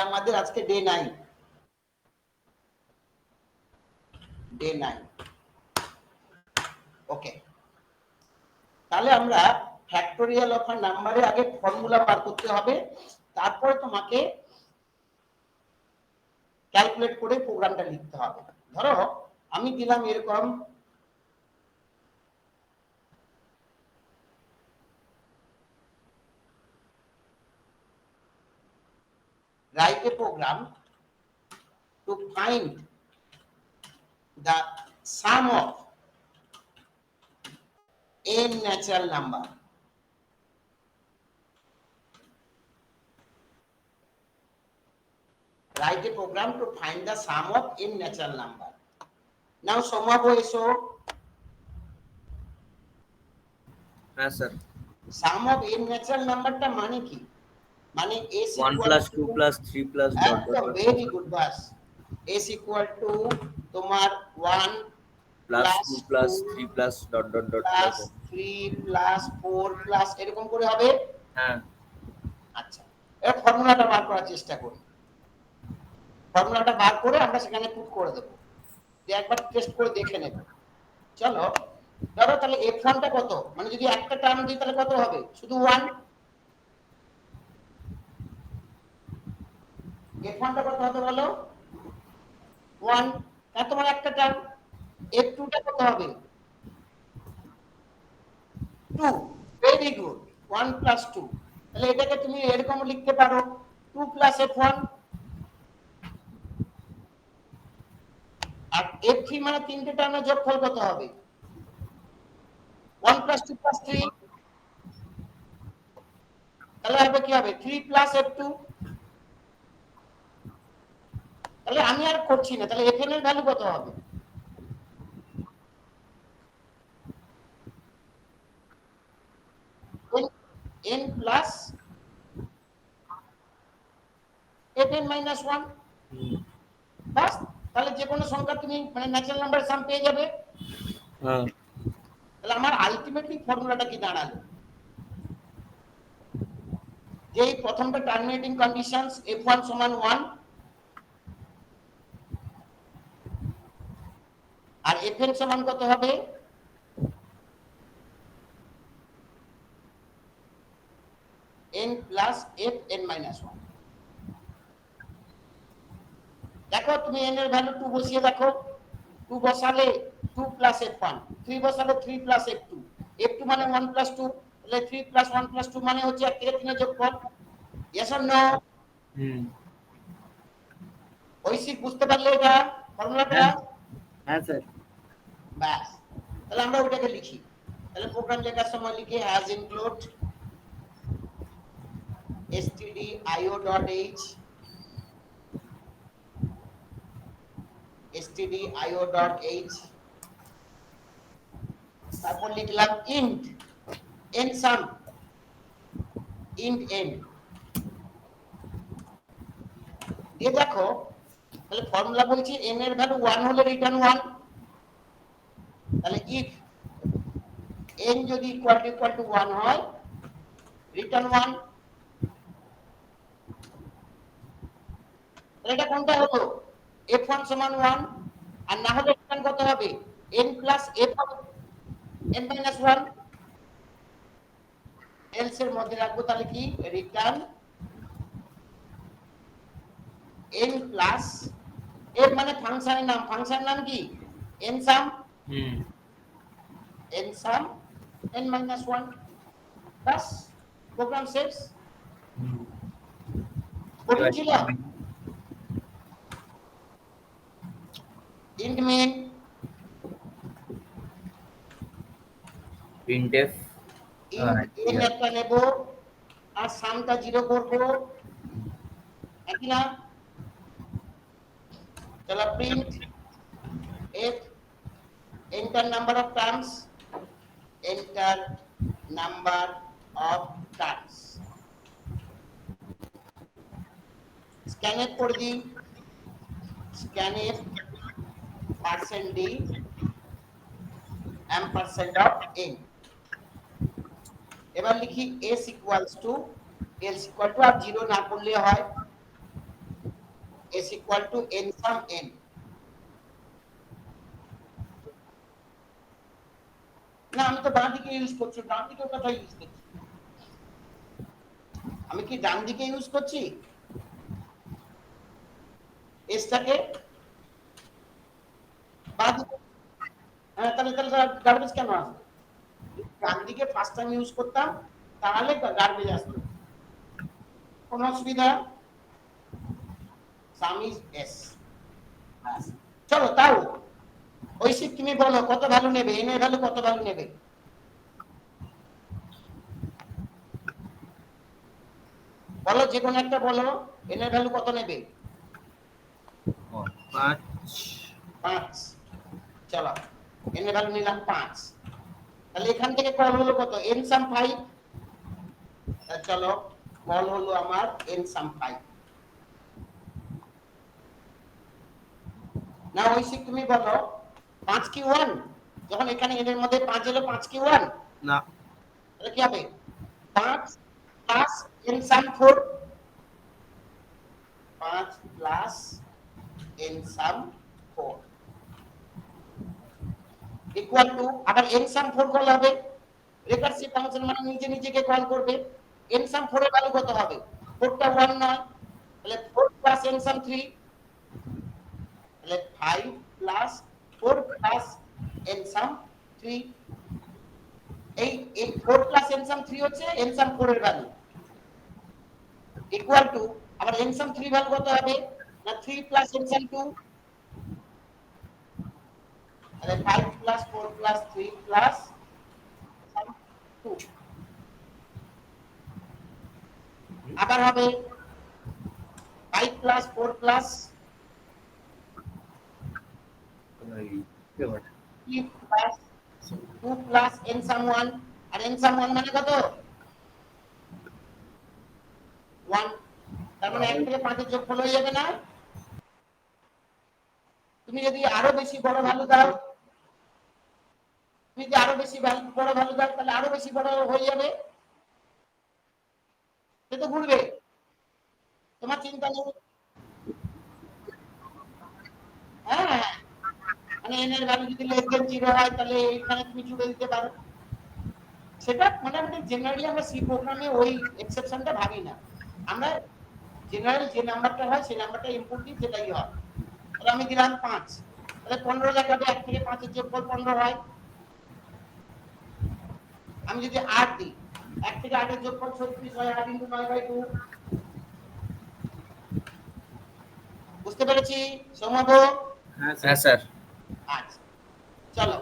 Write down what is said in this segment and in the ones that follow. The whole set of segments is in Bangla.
আমাদের আজকে ডে 9 ওকে। তাহলে আমরা ফ্যাক্টোরিয়াল অফ আ নাম্বারে আগে ফর্মুলা বার করতে হবে, তারপর তোমাকে ক্যালকুলেট করে প্রোগ্রামটা লিখতে হবে। ধরো আমি দিলাম এরকম write a program to find the sum of n natural number. Write a program to find the sum of n natural number. Now Somabho eso. হ্যাঁ sir. Sum of n natural number টা মানে কি? মানে s 1 plus 2 plus 3 plus dot dot dot. Very good bus. s equal to তোমার 1 plus 2 plus 3 plus dot dot dot plus 3 plus 4 plus এরকম করে হবে। হ্যাঁ আচ্ছা, এর ফর্মুলাটা বার করার চেষ্টা করি। ফর্মুলাটা বার করে আমরা সেখানে পুট করে দেব, যে একবার টেস্ট করে দেখে নেব। চলো ধরো তাহলে f1 টা কত, মানে যদি একটা টার্ম দিই তাহলে কত হবে? শুধু 1। f1 টা কত হবে বলো? 1। তাহলে তোমার একটা টার্ম। f2 টা কত হবে? 2। Very good, 1 plus 2। তাহলে এটাকে তুমি এরকম লিখতে পারো 2 প্লাস f1। আর f3 মানে তিনটে টার্মের যোগফল কত হবে? 1 প্লাস 2 প্লাস 3। তাহলে হবে কি হবে? 3 প্লাস f2। তাহলে আমি আর করছি না, তাহলে fn এর ভ্যালু কত হবে? n plus fn minus 1। বাস, তাহলে যে কোনো সংখ্যা তুমি মানে ন্যাচারাল নাম্বার সাম পেয়ে যাবে। হ্যাঁ। তাহলে আমার আলটিমেটলি ফর্মুলাটা কি দাঁড়ালো? যে প্রথমটা টার্মিনেটিং কন্ডিশনস f1 সমান 1 আর fn সমান কত হবে? n plus fn minus 1। দেখো তুমি n এর ভ্যালু 2 বসিয়ে দেখো। 2 বসালে 2 প্লাস f1, 3 বসালে 3 প্লাস f2। f2 মানে 1 প্লাস 2, তাহলে 3 প্লাস 1 প্লাস 2 মানে হচ্ছে 1 থেকে 3 এর যোগফল। Yes or no? ঐশিক বুঝতে পারলে এটা ফর্মুলাটা? হ্যাঁ স্যার। বাস, তাহলে আমরা ওটাকে লিখি। তাহলে প্রোগ্রাম লেখার সময় লিখি হ্যাজ ইনক্লুড stdio.h stdio.h, তারপর লিখলাম int n sum, int n। দিয়ে দেখো তাহলে ফর্মুলা বলছি n এর ভ্যালু 1 হলে রিটার্ন 1। তাহলে if n যদি ইকুয়াল টু 1 হয় রিটার্ন 1। তাহলে এটা কোনটা হলো? f1 সমান 1, আর না হলে রিটার্ন কত হবে? n plus f n minus 1। Else এর মধ্যে রাখবো তাহলে কি রিটার্ন n প্লাস f মানে ফাংশনের নাম, ফাংশনের নাম কি? n sum, n sum n minus 1। বাস, প্রোগ্রাম শেষ। কঠিন ছিল? int main printf n একটা নেব আর সামটা 0 করব, একই না? চলো print f enter number of terms, enter number of terms। scanf করে দিই, scanf %d ampersand of n। এবার লিখি s equals to else equal to আর 0 না করলে হয় s equal to n sum n। না আমি তো বাম দিকে ইউজ করছি, ডান দিকে কোথায় ইউজ করছি? আমি কি ডান দিকে ইউজ করছি s টাকে? বাম দিকে? হ্যাঁ, তাহলে গার্বেজ কেন আসবে? ডান দিকে ফার্স্ট টাইম ইউজ করতাম তাহলে গার্বেজ আসতো। কোন অসুবিধা? সাম ইজ s। চলো তাও ঐশিক তুমি বলো কত ভ্যালু নেবে, n এর ভ্যালু কত ভ্যালু নেবে? বলো যে কোনো একটা বলো, n এর ভ্যালু কত নেবে? 5। 5। চলো n এর ভ্যালু নিলাম 5। তাহলে এখান থেকে কল হলো কত? n সাম 5। চলো কল হলো আমার n সাম 5। না ঐশিক তুমি বলো 5 কি 1? যখন এখানে n এর মধ্যে 5 এলো 5 কি 1? না, তাহলে কি হবে? 5 plus n some 4। 5 plus n some 4 equal to আবার n সাম 4 করলে হবে রিকার্সিভ ফাংশন, মানে নিজে নিজেকে কল করবে। n সাম 4 এর ভ্যালু কত হবে? 4 টা 1 নয়, তাহলে 4 প্লাস n সাম 3, তাহলে 5 প্লাস 4 প্লাস n সাম 3। এই 4 প্লাস n সাম 3 হচ্ছে n সাম 4 এর ভ্যালু ইকুয়াল টু আবার n সাম 3 ভ্যালু কত হবে? না 3 প্লাস n সাম 2, তাহলে 5 প্লাস 4 প্লাস 3 প্লাস 2 আবার হবে 5 plus 4 plus 3 plus 2 plus n সাম 1। আর n সাম 1 মানে কত? 1। তার মানে 1 থেকে 5 এর যোগফল হয়ে যাবে না? তুমি যদি আরো বেশি বড় ভ্যালু দাও, তুমি যদি আরো বেশি বড় ভ্যালু দাও তাহলে আরো বেশি বড় হয়ে যাবে, সে তো ঘুরবে, তোমার চিন্তা নেই। হ্যাঁ, মানে n এর ভ্যালু যদি লেস দেন 0 হয় তাহলে এখানে তুমি জুড়ে দিতে পারো। সেটা মোটামুটি জেনারেলি আমরা সি প্রোগ্রামে ওই এক্সেপশনটা ভাবি না। আমরা জেনারেল যে নাম্বারটা হয় সেই নাম্বারটা ইনপুট দিই, সেটাই হয়। তাহলে আমি দিলাম 5, তাহলে 15 দেখাবে, 1 থেকে 5 এর যোগফল 15 হয়। আমি যদি 8 দিই, 1 থেকে 8 এর যোগফল 36 হয়, 8 * 9/2। বুঝতে পেরেছি সৌম্য? হ্যাঁ স্যার। আচ্ছা চলো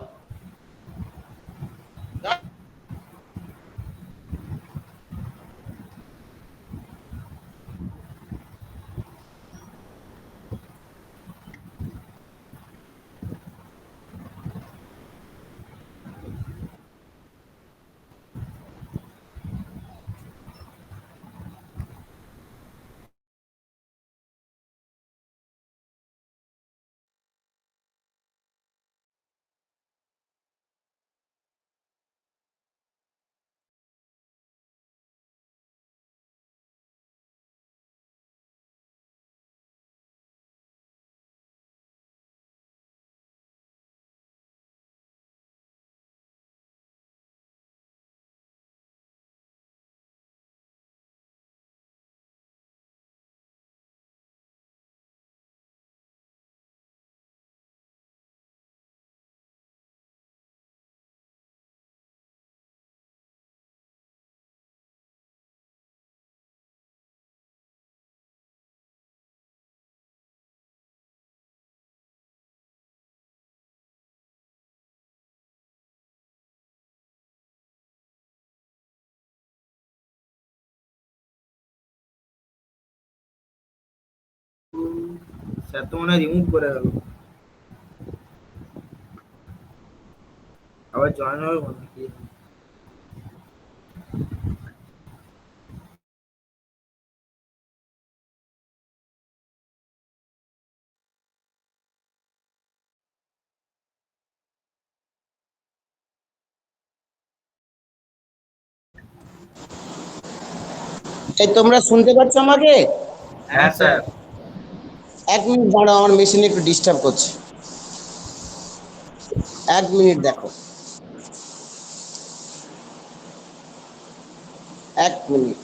স্যার তো মনে হয় রিমুভ করে গেল, আবার জয়েন হবে মনে হয় কি। এই তোমরা শুনতে পাচ্ছ আমাকে? হ্যাঁ স্যার। 1 মিনিট দাঁড়াও, আমার মেশিনে একটু ডিস্টার্ব করছে। 1 মিনিট দেখো, 1 মিনিট।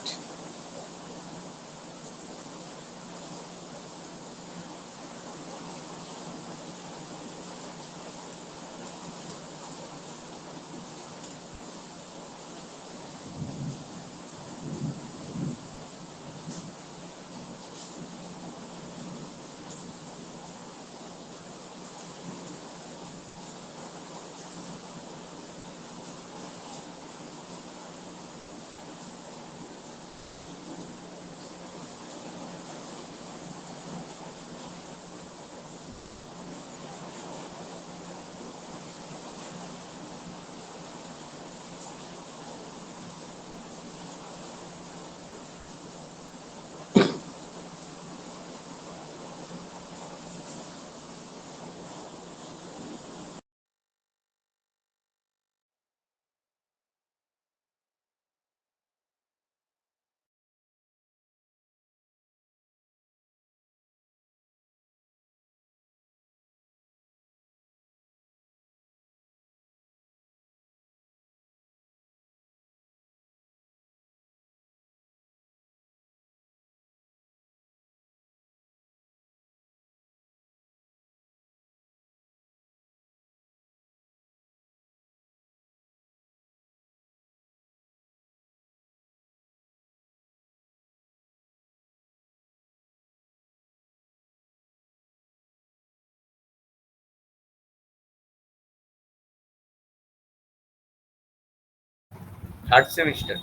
Third semester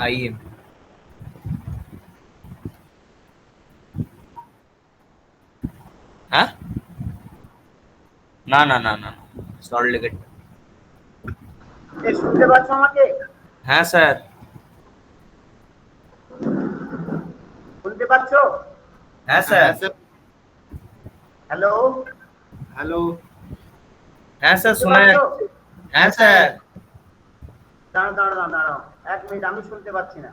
IM. হ্যাঁ, না না না না, সল্টলেকের। শুনতে পাচ্ছ আমাকে? হ্যাঁ স্যার। শুনতে পাচ্ছ? হ্যাঁ স্যার। Hello, hello. হ্যাঁ স্যার, শুনতে শোনা পাচ্ছ? যাচ্ছে। হ্যাঁ স্যার। দাঁড়াও দাঁড়াও দাঁড়াও, 1 মিনিট, আমি শুনতে পাচ্ছি না।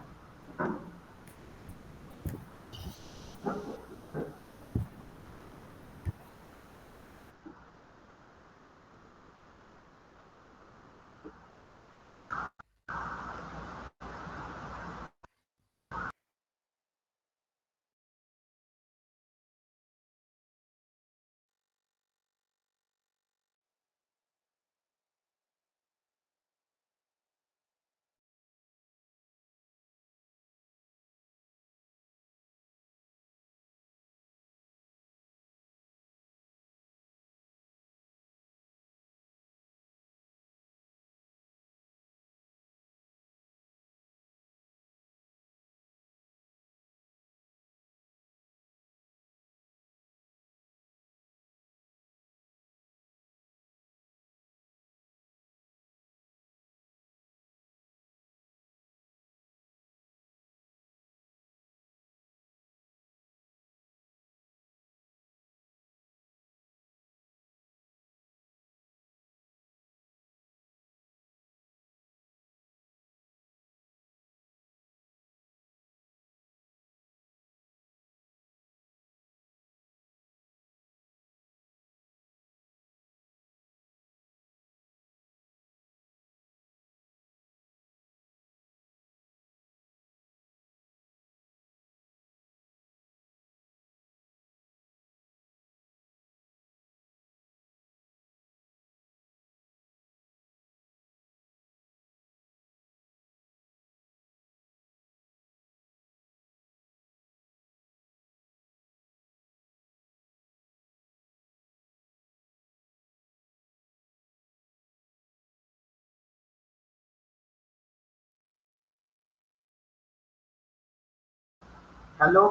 হ্যালো,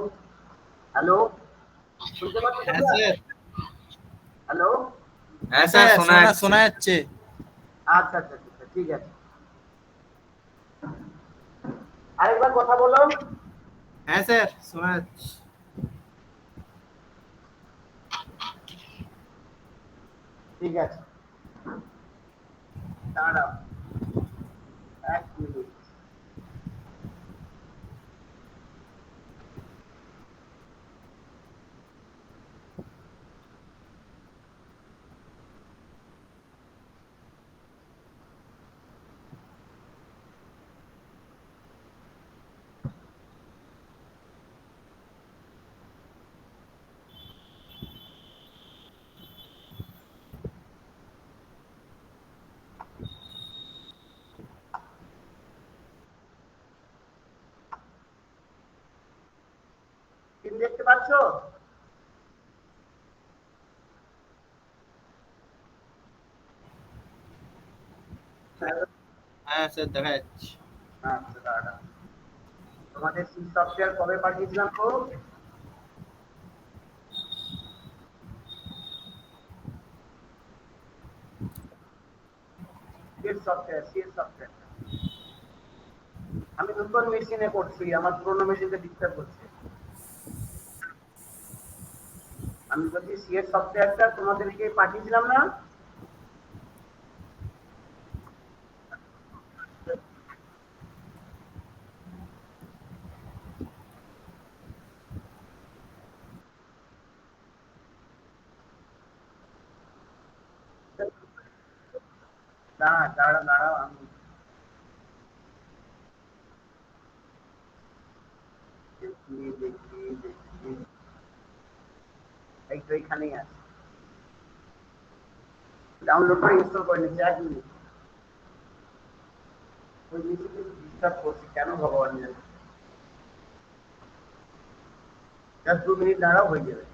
হ্যালো, শুনতে পাচ্ছ? হ্যাঁ স্যার। হ্যালো, হ্যাঁ স্যার, শোনা শোনা যাচ্ছে। যাচ্ছে। আচ্ছা আচ্ছা আচ্ছা, ঠিক আছে। আরেকবার কথা বলো। হ্যাঁ স্যার, শোনা যাচ্ছে। ঠিক আছে, দাঁড়াও 1 মিনিট। স্ক্রিন দেখতে পাচ্ছ? হ্যাঁ স্যার দেখা যাচ্ছে। আচ্ছা দাঁড়া, তোমাদের সি সফটওয়্যার কবে পাঠিয়েছিলাম তো? সফটওয়্যার আমি নতুন মেশিনে করছি, আমার পুরোনো মেশিনটা ডিস্টার্ব করছে। আমি বলছি সিএস সফটওয়্যারটা তোমাদেরকে পাঠিয়েছিলাম না? দাঁড়াও আমি দেখি। এই তো এখানেই আছে, ডাউনলোড করে ইনস্টল করে নিচ্ছি, 1 মিনিট। ওই মেশিনকে ডিস্টার্ব করছি কেন ভগবান জানে। জাস্ট 2 মিনিট দাঁড়াও, হয়ে যাবে।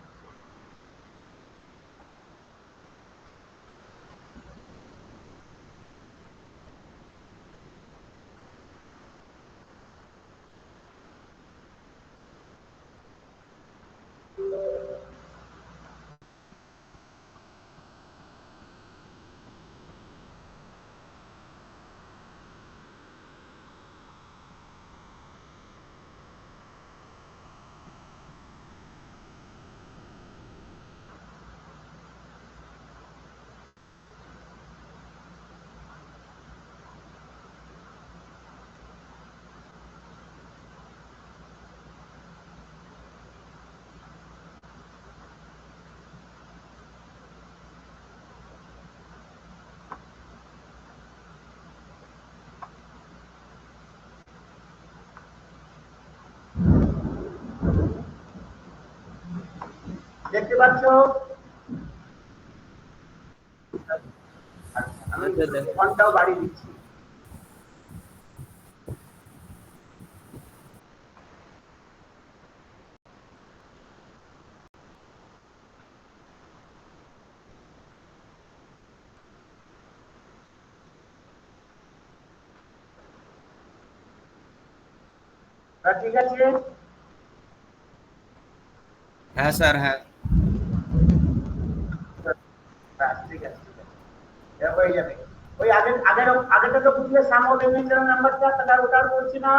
দেখতে পাচ্ছ? আমি ফন্টটাও বাড়িয়ে দিচ্ছি। ঠিক আছে? হ্যাঁ স্যার, হ্যাঁ। ঠিক আছে, এটা হয়ে যাবে। ওই আগেরটা তো বুঝলে সামো বেনিফিশিয়ারি নাম্বারটা, তাহলে ওটা আর বলছি না।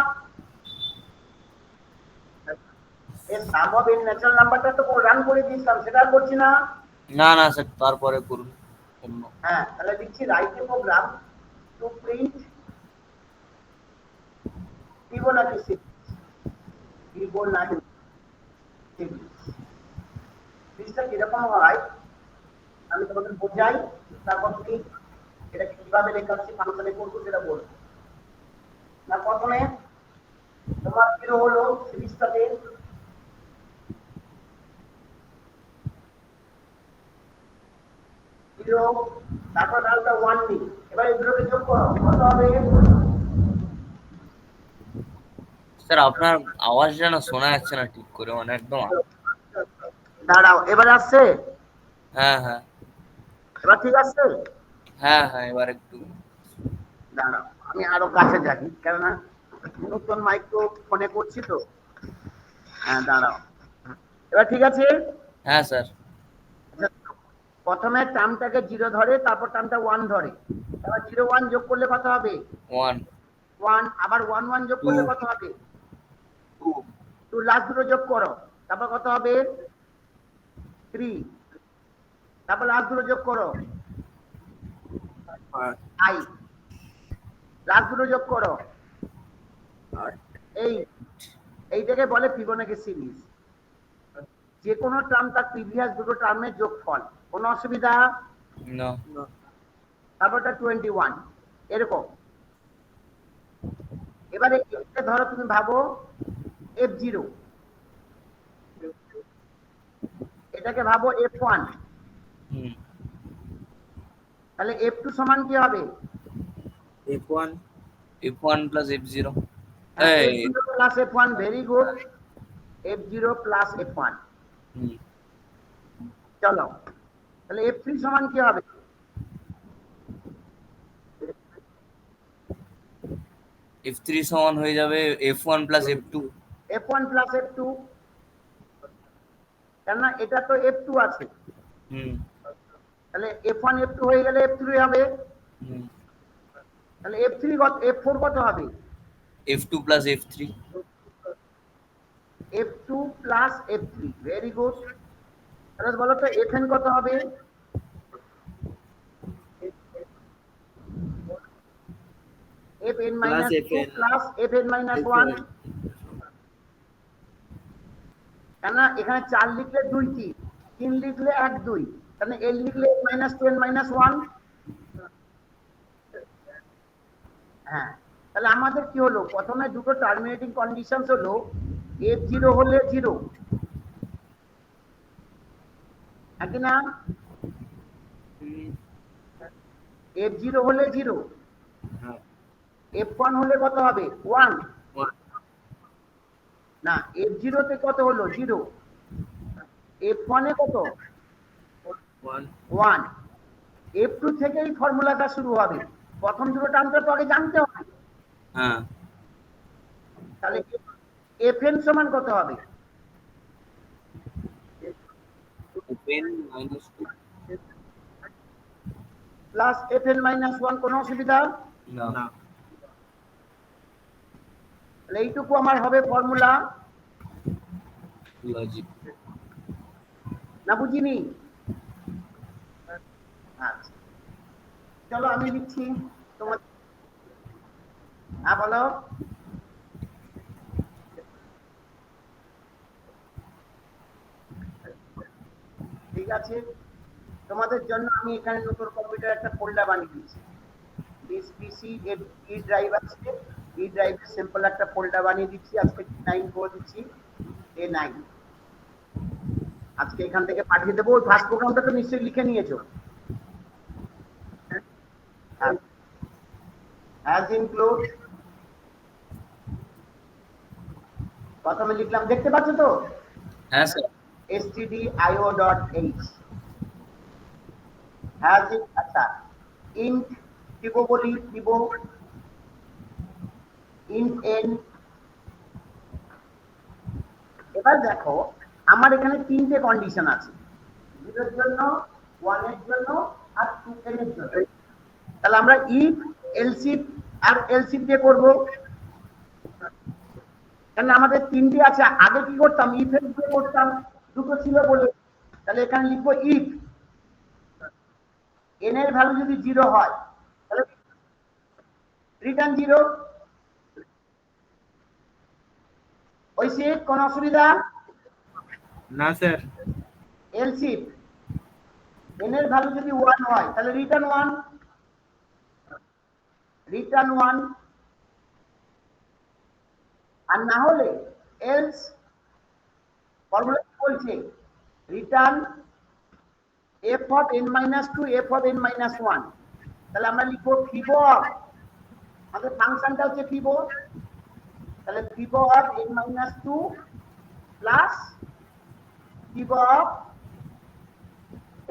এই সাম অফ ইন ন্যাচারাল নাম্বারটা তো রান করে দিয়েছিলাম, সেটা আর করছি না। না না স্যার, তারপরে করুন। হ্যাঁ, তাহলে লিখছি write a program to print Fibonacci series. সিরিজটা কিরকম হয় আমি তোমাদের বোঝাই, তারপর তুমি এটা কিভাবে লেখাচ্ছি ফাংশনে করবো সেটা বলবো। না, প্রথমে তোমার জিরো হলো সিরিজটাতে, জিরো, তারপর ডালটা 1 নিই। এবার এগুলোকে যোগ করো, কত হবে? স্যার আপনার আওয়াজটা না শোনা যাচ্ছে না ঠিক করে, মানে একদম। দাঁড়াও, এবার আসছে? হ্যাঁ হ্যাঁ এবার ঠিক আছে? হ্যাঁ হ্যাঁ, এবার একটু। দাঁড়াও, আমি আরো কাছে যাই, কেননা নতুন মাইক্রো ফোনে করছি তো। হ্যাঁ দাঁড়াও, এবার ঠিক আছে? হ্যাঁ স্যার। প্রথমে টার্মটাকে 0 ধরে, তারপর টার্মটা 1 ধরে। এবার 0 1 যোগ করলে কত হবে? 1 1। আবার 1 1 যোগ করলে কত হবে? 2 2। লাস্ট দুটো যোগ করো, তারপর কত হবে? 3। তারপর লাস্ট দুটো যোগ করো, 5। লাস্ট দুটো যোগ করো, 8। এইটাকে বলে ফিবোনাচি সিরিজ। যে কোনো টার্ম তার প্রিভিয়াস দুটো টার্মের যোগফল। কোনো অসুবিধা? না। তারপরটা 21 এরকম। এবারে এটা ধরো, তুমি ভাবো F0, এটাকে ভাবো F1, তাহলে F2 সমান কি হবে? F1 plus F0। F0 plus F1, very good. F0 plus F1। হুম চলো তাহলে F3 সমান কি হবে? F3 সমান হয়ে যাবে F1 plus F2। F1 plus F2, কেননা এটা তো F2 আছে, হুম তাহলে F1 F2 হয়ে গেলে F3 হবে। হুম তাহলে F3 কত, F4 কত হবে? F2 plus F3। F2 plus F3, very good. তাহলে বলো তো Fn কত হবে? Fn Plus minus 2 Fn plus Fn minus 1, কেননা এখানে 4 লিখলে 2 3, 3 লিখলে 1 2, তাহলে n লিখলে -2 n -1। হ্যাঁ, তাহলে আমাদের কি হলো, প্রথমে দুটো টার্মিনেটিং কন্ডিশনস হলো F0 হলে 0, নাকি না? F0 হলে 0, হ্যাঁ F1 হলে কত হবে? 1 1 না, F0 তে কত হলো? 0, F1 এ কত? 1 1। F2 থেকেই ফর্মুলাটা শুরু হবে, প্রথম দুটো টার্মটা তো আগে জানতে হবে। হ্যাঁ তাহলে Fn সমান কত হবে? Fn minus 2। Plus Fn minus 1, কোনো অসুবিধা? না না তাহলে এইটুকু আমার হবে ফর্মুলা, লজিক। না বুঝিনি? আচ্ছা চলো আমি লিখছি তোমার। হ্যাঁ বলো। ঠিক আছে, তোমাদের জন্য আমি এখানে নতুন কম্পিউটার একটা ফোল্ডার বানিয়ে দিচ্ছি। দিস পিসি ই ড্রাইভ আছে, ই ড্রাইভে সিম্পল একটা ফোল্ডার বানিয়ে দিচ্ছি, আজকে 9 করে দিচ্ছি, A9। আজকে এখান থেকে পাঠিয়ে দেবো। ওই ফার্স্ট প্রোগ্রামটা তো নিশ্চয়ই লিখে নিয়েছো। হ্যাজ ইনক্লুড, প্রথমে লিখলাম, দেখতে পাচ্ছ তো? হ্যাঁ স্যার। stdio.h হ্যাজ ইন, আচ্ছা ইন্ট দিব, বলি দিব ইন্ট n। এবার দেখো আমার এখানে তিনটে কন্ডিশন আছে, 0 এর জন্য, 1 এর জন্য আর 2 n এর জন্য। তাহলে আমরা ইফ এলসিফ আর এলসিফ দিয়ে করব, কারণ আমাদের তিনটে আছে। আগে কি করতাম, ইফ এর দিয়ে করতাম, দুটো ছিল বলে। তাহলে এখানে লিখবো ইফ n এর ভ্যালু যদি 0 হয় তাহলে রিটার্ন 0। হইছে, কোন অসুবিধা? না স্যার এলসিফ n এর ভ্যালু যদি 1 হয় তাহলে রিটার্ন 1, রিটার্ন 1। আর না হলে এলস, ফর্মুলা কি বলছে, return f of n minus 2 f of n minus 1। তাহলে আমরা লিখবো ফিবো অফ, আমাদের ফাংশনটা হচ্ছে ফিবো, তাহলে ফিবো of n minus 2 plus ফিবো of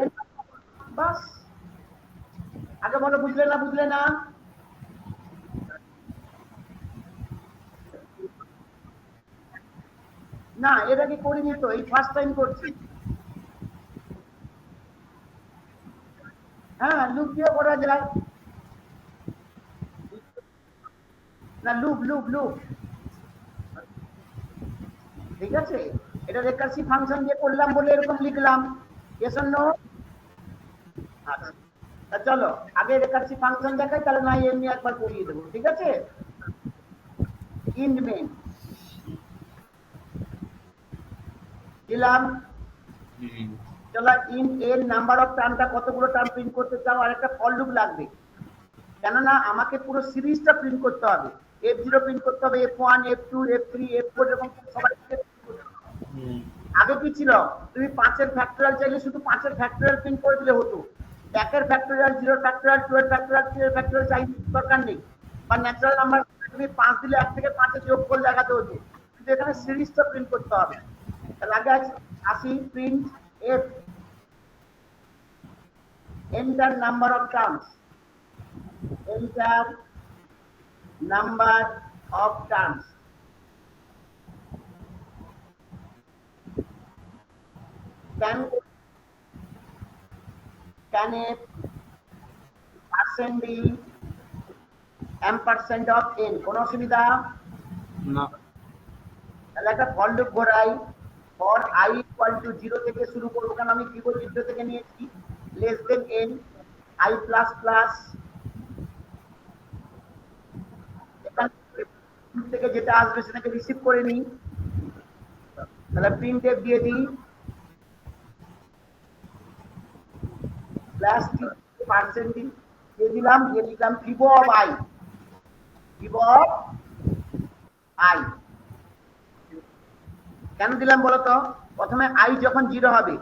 n, বাস। আগে বলো, বুঝলে না? বুঝলে না? না এর আগে করিনি তো, এই ফার্স্ট টাইম করছি। হ্যাঁ লুপ দিয়ে করা যায়, না লুপ লুপ লুপ, ঠিক আছে। এটা রেকার্সিভ ফাংশন দিয়ে করলাম বলে এরকম লিখলাম, yes or no? আচ্ছা তা চলো আগে রেকার্সিভ ফাংশন দেখাই, তাহলে না এমনি একবার করিয়ে দেবো, ঠিক আছে। ইন্ট মেইন দিলাম, চলো ইন্ট এর নাম্বার অফ টার্মটা, কতগুলো টার্ম প্রিন্ট করতে চাও, আর একটা ফর লুপ লাগবে, কেননা আমাকে পুরো সিরিজটা প্রিন্ট করতে হবে। F0 প্রিন্ট করতে হবে, F1 F2 F3 F4 এবং সবাই। আগে কি ছিল, তুমি 5 এর ফ্যাক্টরিয়াল চাইলে শুধু 5 এর ফ্যাক্টরিয়াল প্রিন্ট করে দিলে হতো, 1 এর ফ্যাক্টরিয়াল, 0 এর ফ্যাক্টরিয়াল, 2 এর ফ্যাক্টরিয়াল, 3 এর ফ্যাক্টরিয়াল চাই দরকার নেই। বা ন্যাচারাল নাম্বার তুমি 5 দিলে 1 থেকে 5 এ যোগ করে দেখাতে হতো, কিন্তু এখানে সিরিজটা প্রিন্ট করতে হবে। তাহলে আগে আসি print F enter number of terms, enter number of terms. can a percent be ampersand of n? কোন অসুবিধা না। তাহলে একটা ফর লুপ ঘোরাই, ফর i ইকুয়াল টু 0 থেকে শুরু করব, কারণ আমি কি বলি 0 থেকে নিয়েছি, less than n i plus plus, এখান থেকে যেটা আসবে সেটাকে রিসিভ করে নিই। তাহলে প্রিন্ট এফ দিয়ে দিই প্লাস পার্সেন্ট দিয়ে দিলাম, দিয়ে লিখলাম ফিবো অফ আই, ফিবো অফ আই। কেন দিলাম বলতো? প্রথমে আই যখন 0 হবে,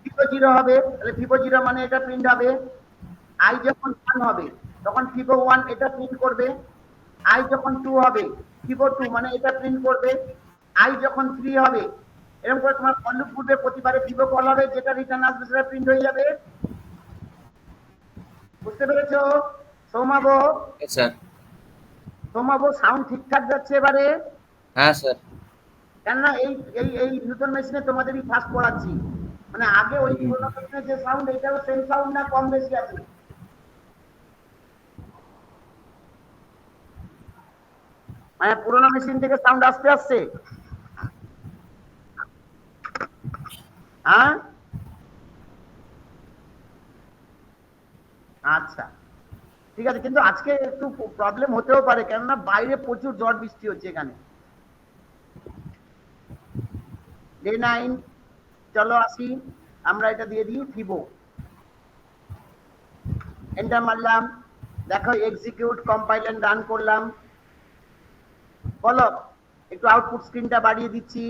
ফিবো 0 হবে, তাহলে ফিবো 0 মানে এটা প্রিন্ট হবে। আই যখন 1 হবে তখন ফিবো 1 এটা প্রিন্ট করবে। আই যখন 2 হবে ফিবো 2 মানে এটা প্রিন্ট করবে। আই যখন 3 হবে, এরকম করে তোমার ফর লুপ ঘুরবে, প্রতিবারে ফিবো কল হবে, যেটা রিটার্ন আসবে সেটা প্রিন্ট হয়ে যাবে। বুঝতে পেরেছো সৌমাবো? স্যার। সৌমাবো সাউন্ড ঠিকঠাক যাচ্ছে এবারে? হ্যাঁ স্যার। কেননা এই এই এই নতুন মেশিনে তোমাদেরই ফার্স্ট পড়াচ্ছি, মানে আগে ওই পুরোনো মেশিনে যে সাউন্ড, এটাও সেম সাউন্ড না কম বেশি আছে? মানে পুরোনো মেশিন থেকে সাউন্ড আসতে আসছে? হ্যাঁ আচ্ছা ঠিক আছে, কিন্তু আজকে একটু প্রবলেম হতেও পারে, কেননা বাইরে প্রচুর ঝড় বৃষ্টি হচ্ছে এখানে। ডে 9, চলো আসি, আমরা এটা দিয়ে দিই ফিবো, এন্টার মারলাম, দেখো এক্সিকিউট কম্পাইল এন্ড রান করলাম। বলো, একটু আউটপুট স্ক্রিনটা বাড়িয়ে দিচ্ছি।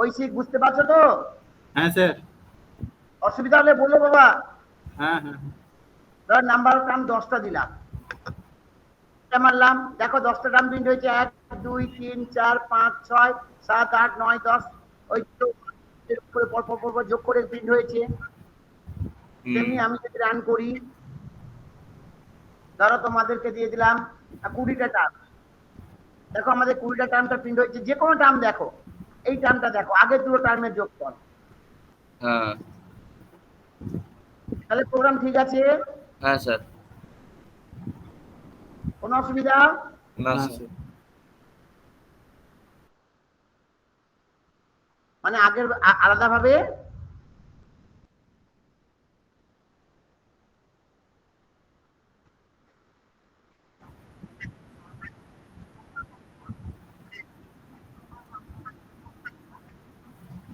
ঐশিক বুঝতে পারছো তো? হ্যাঁ স্যার। অসুবিধা হলে বলো বাবা। হ্যাঁ হ্যাঁ। ধর নাম্বার অফ টার্ম 10টা দিলাম, এটা মারলাম, দেখো 10টা টার্ম প্রিন্ট হয়েছে, 1 2 3 4 5 6 7 8 9 10, ওই উপরে পর যোগ করে প্রিন্ট হয়েছে। তেমনি আমি যদি রান করি, ধরো তোমাদেরকে দিয়ে দিলাম 20টা টার্ম, দেখো আমাদের 20টা টার্মটা প্রিন্ট হয়েছে। যে কোনো টার্ম দেখো, এই টার্মটা দেখো, আগের দুটো টার্মের যোগফল। হ্যাঁ। তাহলে প্রোগ্রাম ঠিক আছে? হ্যাঁ স্যার। কোনো অসুবিধা? না না স্যার। স্যার। মানে আগের আলাদা ভাবে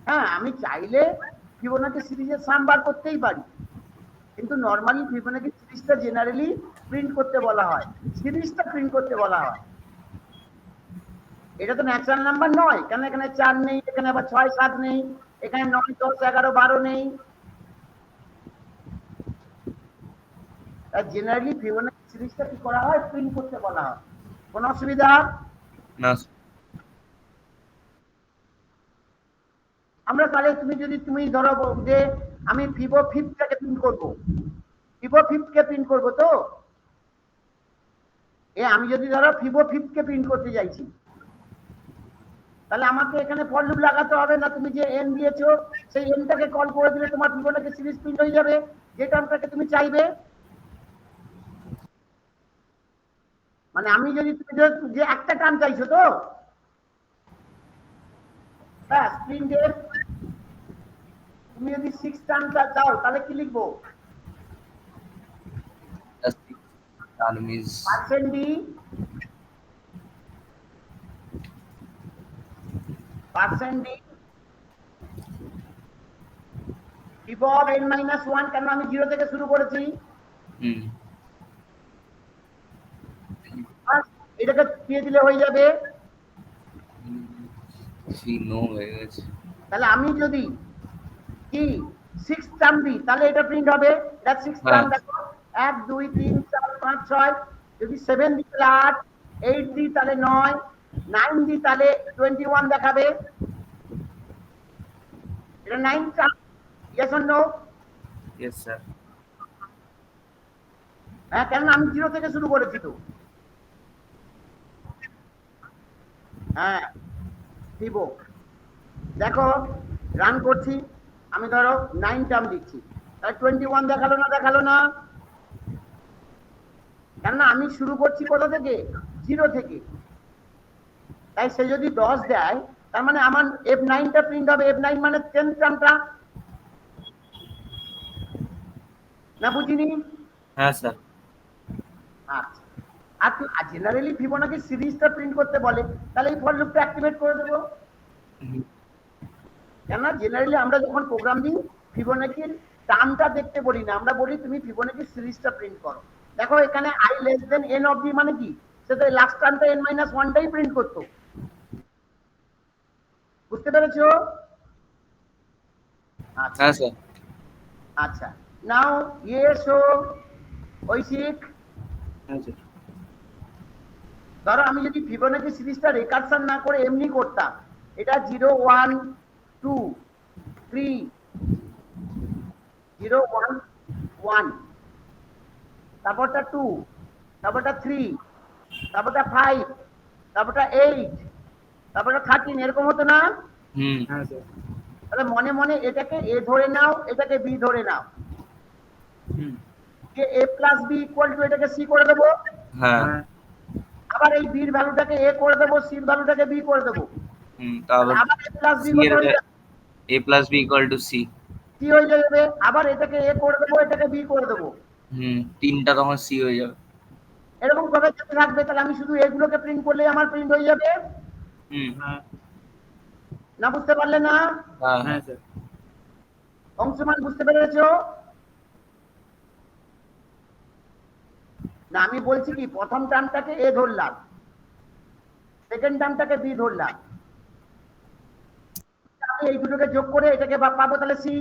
হ্যাঁ, আমি চাইলে ফিবোনাচি সিরিজের সাম বার করতেই পারি, কিন্তু নরমালি ফিবোনাচি সিরিজটা জেনারেলি প্রিন্ট করতে বলা হয়, সিরিজটা প্রিন্ট করতে বলা হয়। এটা তো ন্যাচারাল নাম্বার নয়, কেন এখানে 4 নেই, এখানে আবার 6 7 নেই, এখানে 9 10 11 12 নেই। জেনারেলি ফিবোনাচি সিরিজটা কি করা হয়, প্রিন্ট করতে বলা হয়। কোনো অসুবিধা? না। আমরা তাহলে তুমি ধরো যে আমি ফিবো 5টাকে প্রিন্ট করব, ফিবো 5কে প্রিন্ট করব, তো আমি যদি ধরো ফিবো 5কে প্রিন্ট করতে চাইছি, তাহলে আমাকে এখানে ফর লুপ লাগাতে হবে না? তুমি যে এন দিয়েছো সেই এনটাকে কল করে দিলে তোমার ফিবোনাচি সিরিজ প্রিন্ট হয়ে যাবে, যে টার্মটাকে তুমি চাইবে। মানে আমি যদি তুমি যে একটা টার্ম চাইছো, তো ব্যাস প্রিন্ট এফ। তুমি যদি 6 টার্মটা চাও তাহলে কি লিখবো? Percent D, percent D ফিবো of n - 1, কেন আমি 0 থেকে শুরু করেছি। এটাকে দিয়ে দিলে হয়ে যাবে। তাহলে আমি যদি কি 6 টার্ম দিই, তাহলে এটা প্রিন্ট হবে। এটা 6 টার্ম, দেখো 1 2 3 4 5 6, যদি 7 দিই তাহলে 8, 8 দিই তাহলে 9, 9 দি তাহলে 21 দেখাবে। এটা 9 term, yes or no? Yes sir. হ্যাঁ, কেন আমি 0 থেকে শুরু করেছি তো। হ্যাঁ, দিব। দেখো রান করছি, আমি ধরো 9 টার্ম দিচ্ছি, তাহলে 21 দেখালো না? দেখালো না? কেননা আমি শুরু করছি কোথা থেকে? 0 থেকে। তাই সে যদি 10 দেয়, তার মানে আমার F9 টা প্রিন্ট হবে। F9 মানে 10 টার্মটা, না বুঝিনি? হ্যাঁ স্যার। আচ্ছা, আর জেনারেলি ফিবোনাকি সিরিজটা প্রিন্ট করতে বলে, তাহলে এই ফর লুপটা অ্যাক্টিভেট করে দেবো। কেননা জেনারেলি আমরা যখন প্রোগ্রাম দিই ফিবোনাকির টার্মটা দেখতে বলি না, আমরা বলি তুমি ফিবোনাকি সিরিজটা প্রিন্ট করো। দেখো এখানে i লেস দেন n অবধি মানে কি, সেটা লাস্ট টার্মটা n-1টাই প্রিন্ট করতো। বুঝতে পেরেছো? আচ্ছা হ্যাঁ স্যার। আচ্ছা, নাও এসো ঐশিক। হ্যাঁ স্যার। ধরো আমি যদি ফিবোনাকি সিরিজটা রেকারশন না করে এমনি করতাম, এটা 0 1 2 3 0 1 1, তারপরটা 2, তারপরটা 3, তারপরটা 5, তারপরটা 8, তারপরটা 13, এরকম হতো না? হ্যাঁ স্যার। তাহলে মনে মনে এটাকে এ ধরে নাও, এটাকে বি ধরে নাও, যে a plus B equal to এটাকে সি করে দেবো। হ্যাঁ। হ্যাঁ। আবার এই বির ভ্যালুটাকে এ করে দেবো, সির ভ্যালুটাকে বি করে দেবো। তাহলে আবার a প্লাস বি c এর a plus b equal to c। C হয়ে যাবে। আবার এটাকে এ করে দেবো, এটাকে বি করে দেবো। তিনটা তখন c হয়ে যাবে। এরকম ভাবে যেতে থাকবে। তাহলে আমি শুধু এগুলোকে প্রিন্ট করলেই আমার প্রিন্ট হয়ে যাবে। হ্যাঁ। না বুঝতে পারলে না? হ্যাঁ হ্যাঁ স্যার। অংশমান বুঝতে পেরেছো? না আমি বলছি কি, প্রথম টার্মটাকে এ ধরলাম, সেকেন্ড টার্মটাকে বি ধরলাম, আমি এই দুটোকে যোগ করে এটাকে পাবো তাহলে সি।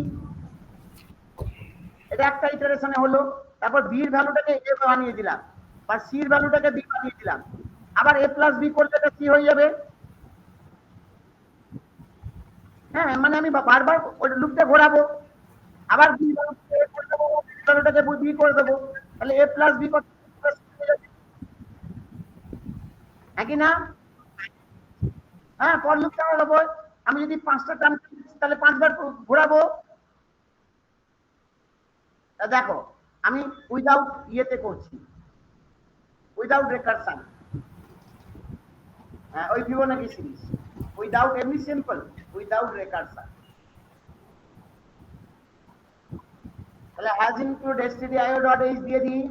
এটা একটা ইটারেশনে হলো। তারপর বি এর ভ্যালুটাকে এ বানিয়ে দিলাম, বা সি এর ভ্যালুটাকে বি বানিয়ে দিলাম। আবার এ প্লাস বি করলে এটা সি হয়ে যাবে। হ্যাঁ, মানে আমি বারবার ওই লুপটা ঘোরাবো। আবার বি ভ্যালুটাকে এ করে দেবো, ভ্যালুটাকে বি করে দেবো, তাহলে এ প্লাস বি কত হয়ে যাবে, নাকি না? হ্যাঁ, ফর লুপ কেমন হবো? আমি যদি 5টা টার্ম তাহলে 5বার ঘোরাবো। দেখো আমি উইদাউট ইয়েতে করছি, উইদাউট রেকারশন। হ্যাঁ, ওই ফিবোনাকি সিরিজ উইদাউট, এমনি সিম্পল, উইদাউট রেকারশন। তাহলে হ্যাজ ইনক্লুড stdio.h দিয়ে দিই।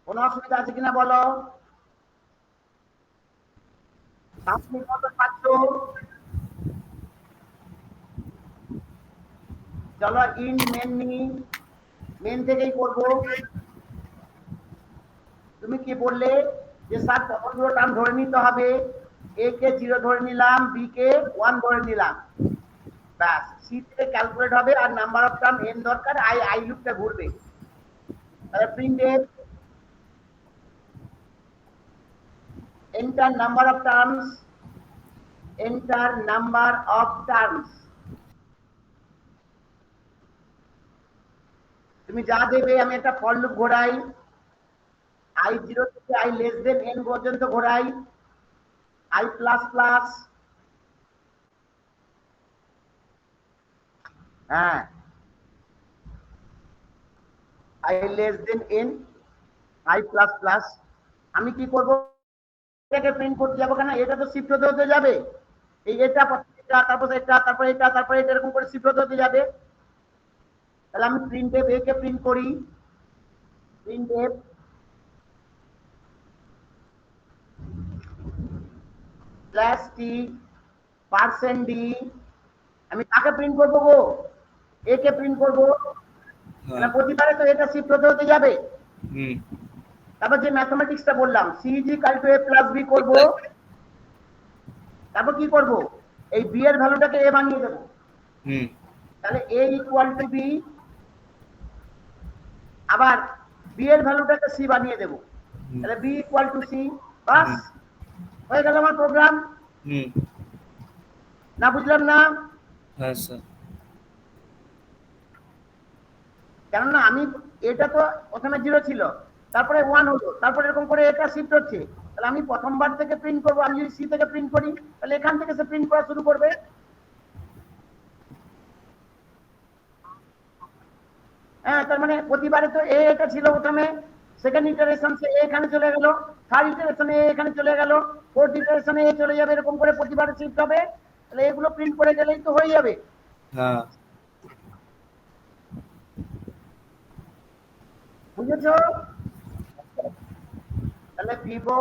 কোনো অসুবিধা আছে কিনা বলো? পাচ্ছ? চলো ইন্ট মেন নি, মেন থেকেই করবো। তুমি কি বললে যে স্যার কতগুলো টার্ম ধরে নিতে হবে? এ কে 0 ধরে নিলাম, বি কে 1 ধরে নিলাম, ব্যাস সি থেকে ক্যালকুলেট হবে। আর নাম্বার অফ টার্ম n দরকার, আই লুপটা ঘুরবে। তাহলে print enter number of terms, enter number of terms। তুমি যা দেবে, আমি একটা ফর লুপ ঘোরাই, i0 থেকে i লেস দেন n পর্যন্ত ঘোরাই, i প্লাস প্লাস, হ্যাঁ i less than n, i plus plus. আমি কি করব, এটাকে প্রিন্ট করতে যাবো কেন? এটা তো শিফট হতে হতে যাবে। এই এটা তারপর এটা, তারপর এটা, তারপর এটা, এরকম করে শিফট হতে হতে যাবে। তাহলে আমি প্রিন্ট এফ এ কে প্রিন্ট করি, প্রিন্ট এফ প্লাস টি পার্সেন্ট ডি। আমি কাকে প্রিন্ট করবো গো? এ কে প্রিন্ট করবো। না প্রতিবারে তো এটা শিফট হতে হতে যাবে। তারপর যে ম্যাথমেটিক্সটা বললাম, C is equal to A plus B করবো। তারপর কি করব, এই বি এর ভ্যালুটাকে এ বানিয়ে দেবো। তাহলে এ ইকুয়াল টু বি, আবার বি এর ভ্যালুটাকে সি বানিয়ে দেবো। তাহলে বি ইকুয়াল টু সি, বাস হয়ে গেল আমার প্রোগ্রাম। হুম না বুঝলাম না? হ্যাঁ স্যার কেননা আমি এটা তো প্রথমে 0 ছিল, তারপরে 1 হলো, তারপরে এরকম করে এটা শিফট হচ্ছে। তাহলে আমি প্রথমবার থেকে প্রিন্ট করব, আমি যদি সি থেকে প্রিন্ট করি তাহলে এখান থেকে সে প্রিন্ট করা শুরু করবে। হ্যাঁ, তার মানে প্রতিবারে তো এ এটা ছিল প্রথমে, সেকেন্ড ইটারেশন সে এখানে চলে গেল, থার্ড ইটারেশনে এখানে চলে গেল, ফোর্থ ইটারেশনে এ চলে যাবে, এরকম করে প্রতিবারে শিফট হবে। তাহলে এগুলো প্রিন্ট করে গেলেই তো হয়ে যাবে। হ্যাঁ বুঝেছো? তাহলে ভিভো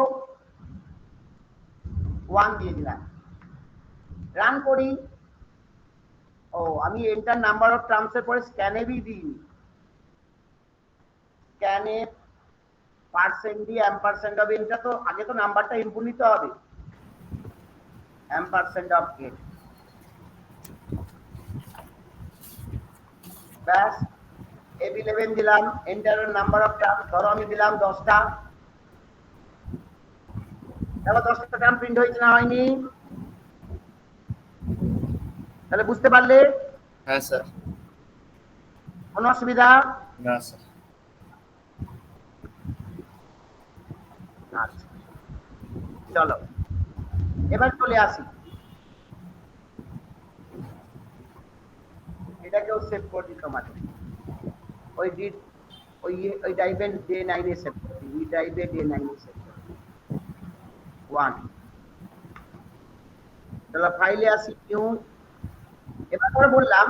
1 দিয়ে দিলাম, রান করি। ও আমি এন্টার নাম্বার অফ টার্মস এর পরে স্ক্যান এ বি দিইনি, স্ক্যান এ পার্সেন্ট দিয়ে এম্পারসেন্ট হবে, এটা তো আগে তো নাম্বারটা ইনপুট নিতে হবে, এম্পারসেন্ট অফ গেট, ব্যাস এব 11 দিলাম, এন্টার নাম্বার অফ টার্মস ধরো আমি দিলাম 10টা, দেখো 10টা টার্ম প্রিন্ট হয়েছে না হয়নি? তাহলে বুঝতে পারলে? হ্যাঁ স্যার কোনো অসুবিধা? না স্যার আচ্ছা চলো এবার চলে আসি, এটাকেও সেভ করে দিই তোমাদের, ওই ডিট ওই টাইপের ডে 9 এ সেভ করে দিই, এই টাইপের ডে 9 এ সেভ করে দিই 1। চলো ফাইলে আসি, নিউ। এবার পরে বললাম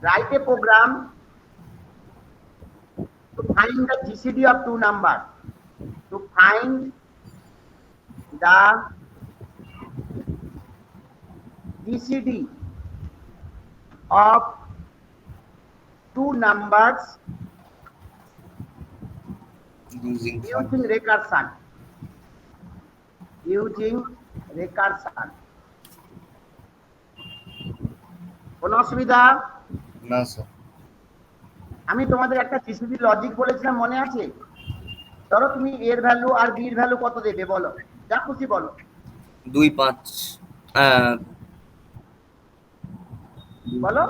write a program to find the GCD of two numbers, to find the GCD of two numbers using using recursion, using recursion। কোনো অসুবিধা? না স্যার আমি তোমাদের একটা জিসিডি লজিক বলেছিলাম, মনে আছে? ধরো তুমি এর ভ্যালু আর বি এর ভ্যালু কত দেবে বলো, যা খুশি বলো। 2 5 বলো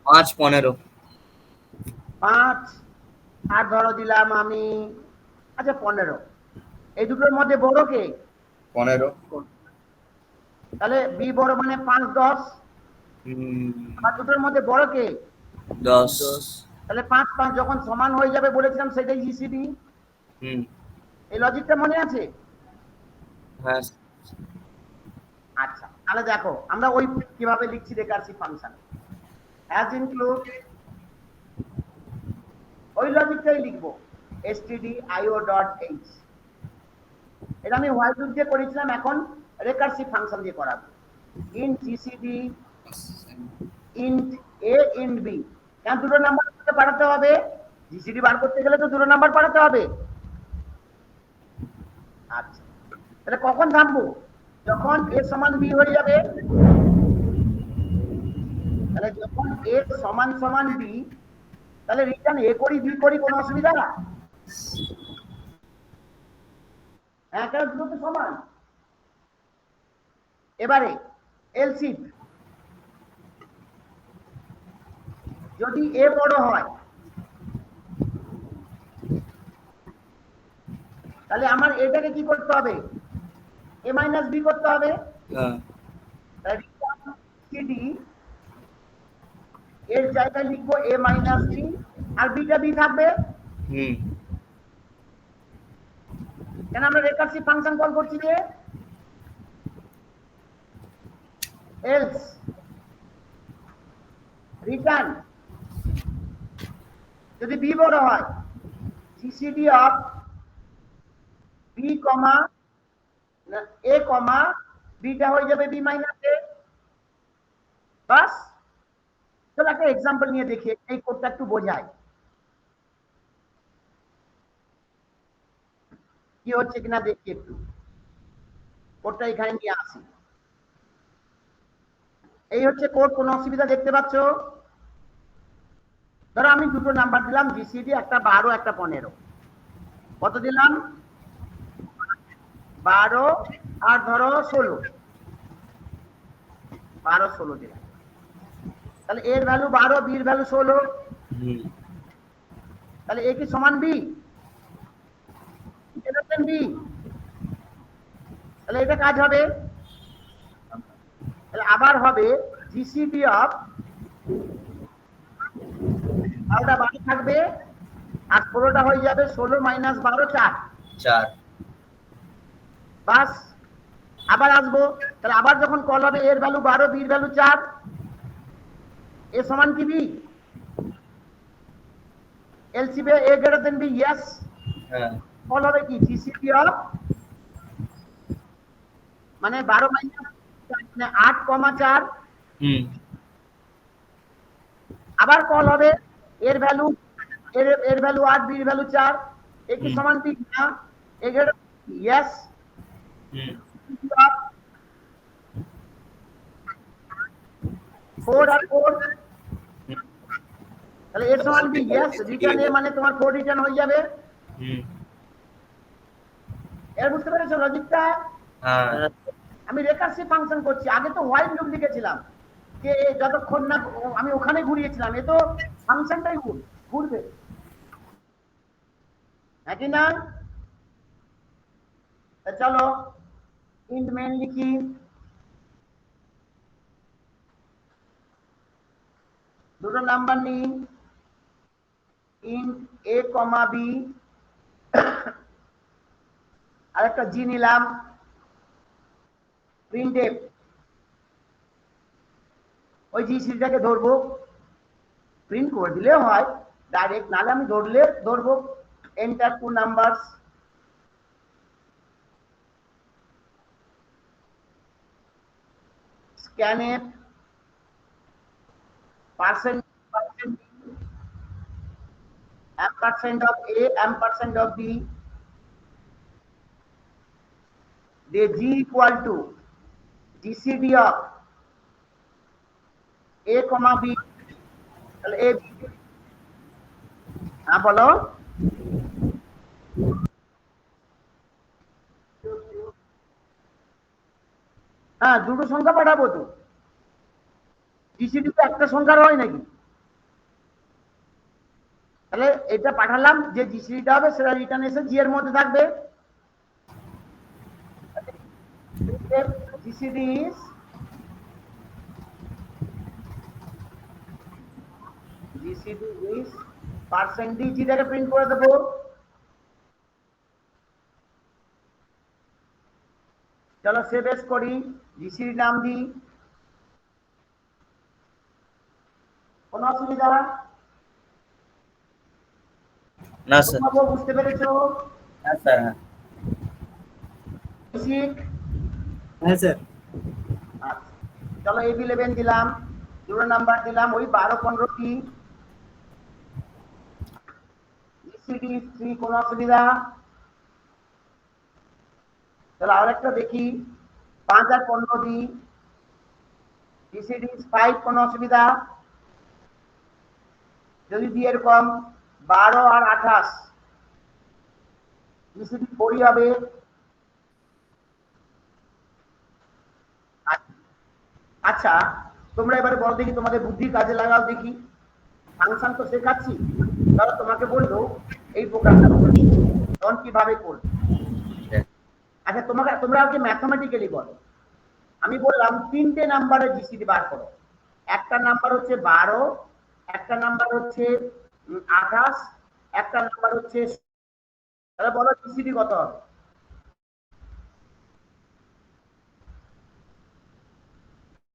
5 15 5, আর ধরো দিলাম আমি আচ্ছা 15। এই দুটোর মধ্যে বড় কে? 15 তাহলে বি বড় মানে 5 10, আর দুটোর মধ্যে বড় কে? 10 তাহলে 5 5 যখন সমান হয়ে যাবে বলেছিলাম সেটাই জিসিডি। এই লজিকটা মনে আছে? হ্যাঁ আচ্ছা তাহলে দেখো আমরা ওই কিভাবে লিখছি রেকার্সিভ ফাংশন, হ্যাজ ইনক্লুড, ওই লজিকটাই লিখবো, stdio.h। এটা আমি হোয়াইট লুপ দিয়ে করেছিলাম, এখন রেকার্সিভ ফাংশন দিয়ে করাবো। int gcd int a int b, কেন দুটো নাম্বার পাঠাতে হবে? জিসিডি বার করতে গেলে তো দুটো নাম্বার পাঠাতে হবে। আচ্ছা তাহলে কখন থামবো? যখন a সমান b হয়ে যাবে। তাহলে যখন a সমান সমান b, তাহলে রিটার্ন a করি b করি, কোনো অসুবিধা না? হ্যাঁ, কারণ দুটো তো সমান। এবারে এলসিফ, যদি a বড় হয় তাহলে আমার এটাকে কি করতে হবে? a মাইনাস বি করতে হবে। এর জায়গায় লিখবো a মাইনাস বি, আর বিটা বি থাকবে। কেন আমরা রেকার্সিভ ফাংশন কল করছি যে। এলস রিটার্ন, যদি বি বড় হয় GCD of B comma A comma বিটা হয়ে যাবে বি মাইনাস এ, বাস। চলো একটা এক্সাম্পল নিয়ে দেখি, এই কোডটা একটু বোঝাই কি হচ্ছে কিনা, দেখি একটু কোডটা এখানে নিয়ে আসি। এই হচ্ছে কোড, কোনো অসুবিধা দেখতে পাচ্ছ? ধরো আমি দুটো নাম্বার দিলাম জিসিডি, একটা 12 একটা 15। কত দিলাম? 12 আর ধরো 16, 12 16 দিলাম। তাহলে এর ভ্যালু 12, বির ভ্যালু 16। হুম তাহলে এ কি সমান বি? বি। তাহলে এটা কাজ হবে। তাহলে আবার হবে জিসিডি অফ 12টা 12 থাকবে আর 16টা হয়ে যাবে 16 মাইনাস 12 4। 4 বাস। আবার আসবো, তাহলে আবার যখন কল হবে এর ভ্যালু 12, বির ভ্যালু 4, এ সমান কি বি? এলসিবি এ গ্রেটার দেন বি, ইয়েস। হ্যাঁ কল হবে কি জিসিডি অফ মানে 12 মাইনাস 8 কমা 4। হুম আবার কল হবে এর ভ্যালু এর ভ্যালু 8, বির ভ্যালু 4, এ কি সমান বি? না, এ গ্রেটার ইয়েস। হুম 4 আর 4, তাহলে এর সমান বি, ইয়েস। রিটার্ন এ মানে তোমার 4 রিটার্ন হয়ে যাবে। হুম এর বুঝতে পেরেছো লজিকটা? হ্যাঁ আমি রেকার্সিভ ফাংশন করছি, আগে তো হোয়াইল লুপ লিখেছিলাম যে যতক্ষণ না আমি ওখানে ঘুরিয়েছিলাম, এ তো ফাংশনটাই ঘুরবে, নাকি না? চলো ইন্ট মেন লিখি। দুটো নাম্বার নিই, ইন্ট এ কমা বি, আর একটা জি নিলাম, প্রিন্টএফ। ওই জি সিটাকে ধরবো, প্রিন্ট করে দিলে হয় ডাইরেক্ট, নালে আমি ধরবো enter two numbers. scanf percent ampersand of a ampersand of b, the g equal to gcd of a comma b। তাহলে a হ্যাঁ বলো। হ্যাঁ দুটো সংখ্যা পাঠাবো তো, জিসিডি তো একটা সংখ্যার হয় নাকি? তাহলে এটা পাঠালাম, যে জিসিডিটা হবে সেটা রিটার্ন এসে জি এর মধ্যে থাকবে। জিসিডি ইজ পার্সেন্ট ডি, জিটাকে প্রিন্ট করে দেবো। চলো সেভ এস করি, জিসিডি নাম দিই। কোনো অসুবিধা? না স্যার। বুঝতে পেরেছো? হ্যাঁ স্যার হ্যাঁ। হ্যাঁ স্যার। আচ্ছা চলো AB11 দিলাম, দুটো নাম্বার দিলাম, ওই 12 15 কি জিসিডি 3, কোনো অসুবিধা? তাহলে আর একটা দেখি, 5 আর 15 দি, জিসিডি 5, কোনো অসুবিধা? যদি দি এরকম 12 আর 28, জিসিডি 4 হবে। আচ্ছা তোমরা এবারে বলো দেখি, তোমাদের বুদ্ধি কাজে লাগাও দেখি। ফাংশন তো শেখাচ্ছি, তাহলে তোমাকে বললো এই প্রোগ্রামটা তখন কিভাবে করবে। আচ্ছা তোমরা আগে ম্যাথমেটিক্যালি বলো। আমি বললাম 3টে নাম্বারের জিসিডি বার করো। একটা নাম্বার হচ্ছে 12, একটা নাম্বার হচ্ছে 28, একটা নাম্বার হচ্ছে, তাহলে বলো জিসিডি কত হবে?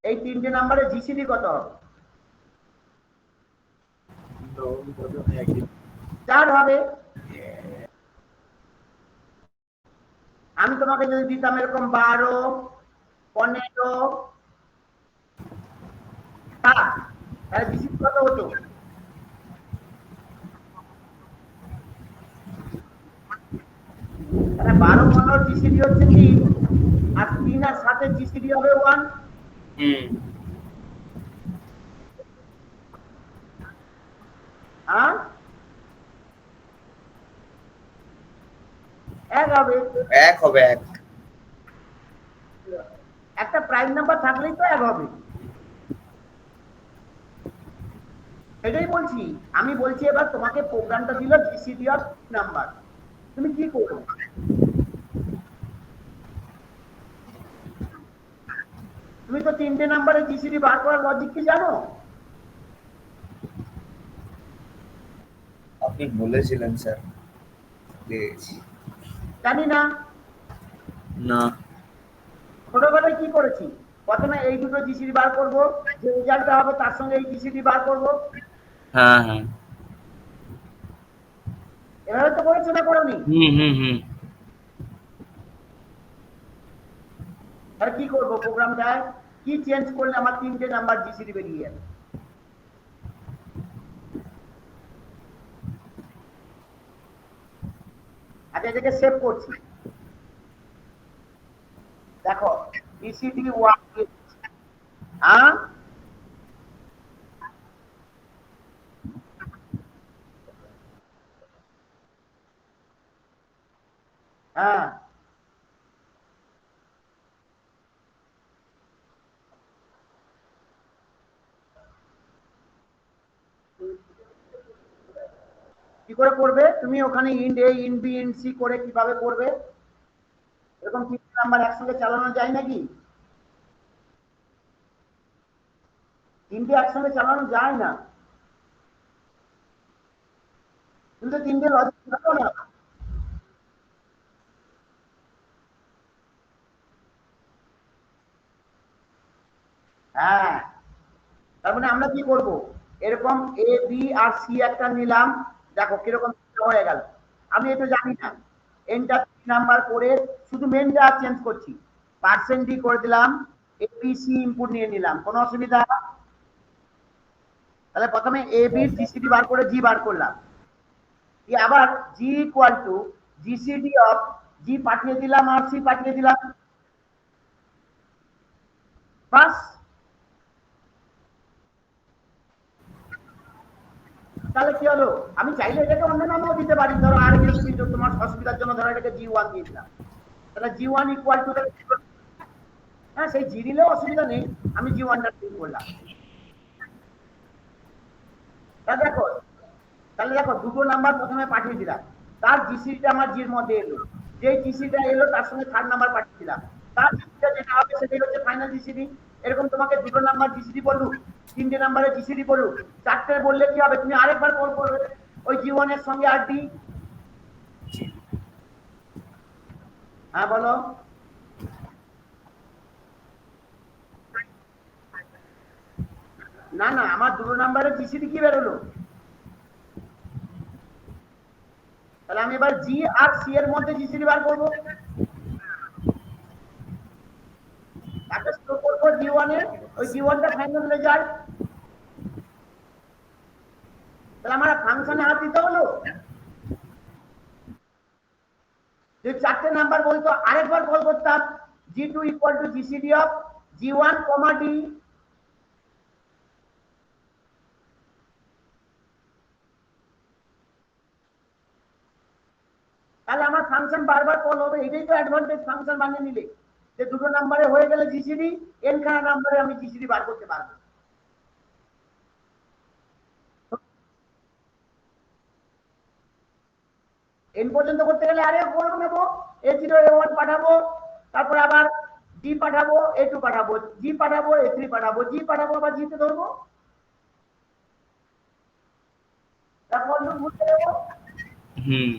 এই 3টে নাম্বারের জিসিডি কত হবে? 4 হবে। আমি তোমাকে যদি দিতাম এরকম 12 15 7, তাহলে জিসিডি কত হতো? 12 15 জিসিডি হচ্ছে 3, আর 3 আর 7 এর জিসিডি হবে 1। হ্যাঁ, 1 হবে। 1 হবে 1। একটা প্রাইম নাম্বার থাকলেই তো 1 হবে। এটাই বলছি। আমি বলছি এবার তোমাকে প্রোগ্রামটা দিল জিসিডি অফ নাম্বার, তুমি কি করবে? তুমি তো 3টে নাম্বারের জিসিডি বার করার লজিক কি জানো? আপনি বলেছিলেন স্যার, দেখেছি। জানি না। না। ছোটবেলায় কি করেছি, প্রথমে এই দুটো জিসিডি বার করব, যে রেজাল্টটা হবে তার সঙ্গে এই জিসিডি বার করব, হ্যাঁ হ্যাঁ। এভাবে তো করেছো না করোনি? হুম। তাহলে কি করবো প্রোগ্রামটায়, কি চেঞ্জ করলে আমার 3টে নাম্বার জিসিডি বেরিয়ে যাবে? আচ্ছা, এটাকে সেভ করছি। দেখো জিসিডি 1, হ্যাঁ হ্যাঁ, কি করে করবে তুমি? ওখানে ইন্ড এ, ইন্ড বি, ইন্ড সি করে কিভাবে করবে? এরকম 3টে নাম্বার একসঙ্গে চালানো যায় নাকি? 3টে একসঙ্গে চালানো যায় না। তুমি তো 3টে লজিক জানো না। হ্যাঁ, তার মানে আমরা কি করব, এরকম এ বি আর সি একটা নিলাম, দেখো কিরকম হয়ে গেল। আমি এটা জানি না, এন্টার নাম্বার করে শুধু মেনটা চেঞ্জ করছি, পার্সেন্ট ডি করে দিলাম, এবিসি ইনপুট নিয়ে নিলাম, কোনো অসুবিধা? তাহলে প্রথমে এ বি জিসিডি বার করে জি বার করলাম, আবার জি ইকুয়াল টু জিসিডি অফ জি পাঠিয়ে দিলাম আর সি পাঠিয়ে দিলাম, বাস। তাহলে কি হলো, আমি চাইলে এটাকে অন্য নামও দিতে পারি, ধরো আর তোমার অসুবিধার জন্য ধরো এটাকে জি1 দিয়ে দিলাম, তাহলে জি1 ইকুয়াল টু, হ্যাঁ সেই জি দিলেও অসুবিধা নেই, আমি জি1টা প্রিন্ট করলাম। দেখো, তাহলে দেখো দুটো নাম্বার প্রথমে পাঠিয়ে দিলাম, তার জিসিটা আমার জির মধ্যে এলো, যে জিসিটা এলো তার সঙ্গে থার্ড নাম্বার পাঠিয়ে দিলাম, তার জিসিটা যেটা হবে সেটাই হচ্ছে ফাইনাল জিসিডি। এরকম তোমাকে দুটো নাম্বার জিসিডি বলুক, 3টে নাম্বারের জিসিডি বলুক, 4টে বললে কি হবে, তুমি আরেকবার কল করবে ওই জি1 এর সঙ্গে আর ডি। হ্যাঁ বলো। না না, আমার দুটো নাম্বারের জিসিডি কি বেরোলো, তাহলে আমি এবার জি আর সি এর মধ্যে জিসিডি বার করবো, তাকে স্টোর করবো জি1 এর, ওই জি1টা ফাইনাল রেজাল্ট। তাহলে আমার ফাংশনে হাত দিতে হলো, যে 4টে নাম্বার বলতো আরেকবার কল করতাম, G two equal to GCD of G one comma D, তাহলে আমার ফাংশন বারবার কল হবে। এটাই তো অ্যাডভান্টেজ ফাংশন বানিয়ে নিলে, যে দুটো নাম্বারে হয়ে গেলে জিসিডি, এন খানা নাম্বারে আমি জিসিডি বার করতে পারবো। এন পর্যন্ত করতে গেলে আরে করে নেবো, এ0 এ1 পাঠাবো, তারপরে আবার জি পাঠাবো, এ2 পাঠাবো, জি পাঠাবো, এ3 পাঠাবো, জি পাঠাবো, আবার জিতে ধরবো, তারপর ঘুরতে দেবো। হুম।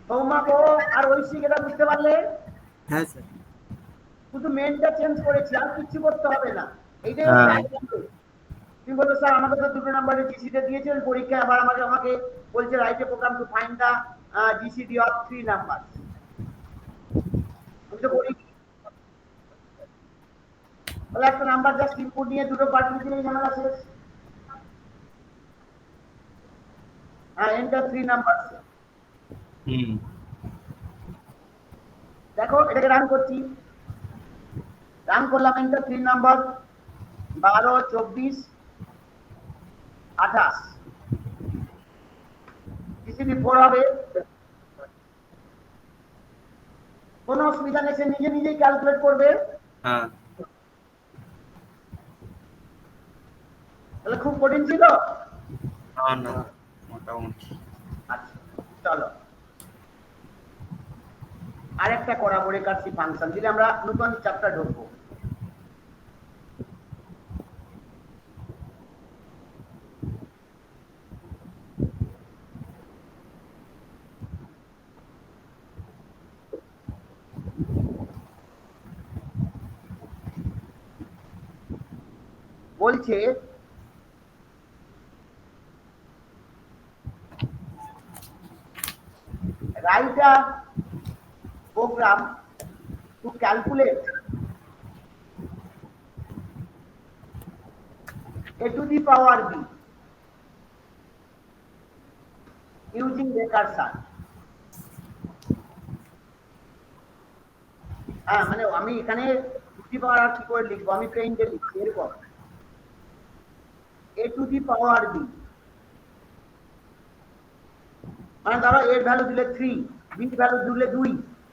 সৌমাকে আর ঐশিক এটা বুঝতে পারলে? হ্যাঁ স্যার। শুধু মেনটা চেঞ্জ করেছি, আর কিছু করতে হবে না, এইটাই হচ্ছে হ্যাঁ। advantage। তুমি বলো স্যার আমাকে তো দুটো নাম্বারের জিসিডি দিয়েছেন পরীক্ষায়, আবার আমাকে আমাকে বলছে write a program to find the GCD of 3 number, আমি তো বলি তাহলে একটা নাম্বার জাস্ট ইনপুট নিয়ে দুটো পাঠিয়ে দিলেই ঝামেলা শেষ। হ্যাঁ, এন্টার 3 নাম্বার। হুম। দেখো এটাকে রান করছি, রান করলাম, এন্টার 3 নাম্বার 12 24 28 জিসিবি 4 হবে। কোনো অসুবিধা নেই, সে নিজে নিজেই ক্যালকুলেট করবে। হ্যাঁ তাহলে খুব কঠিন ছিল। না না মোটামুটি। আচ্ছা চলো আরেকটা করাবো, রেকার্সিভ ফাংশন দিলে আমরা নতুন চ্যাপ্টার ঢুকবো। বলছে write a program to calculate a to the power b using recursion। হ্যাঁ মানে আমি এখানে টু দি পাওয়ার আর কি করে লিখবো, আমি পেইন্টে লিখছি এরকম a to the power b, মানে ধরো এর ভ্যালু দিলে 3, বি ভ্যালু দিলে 2,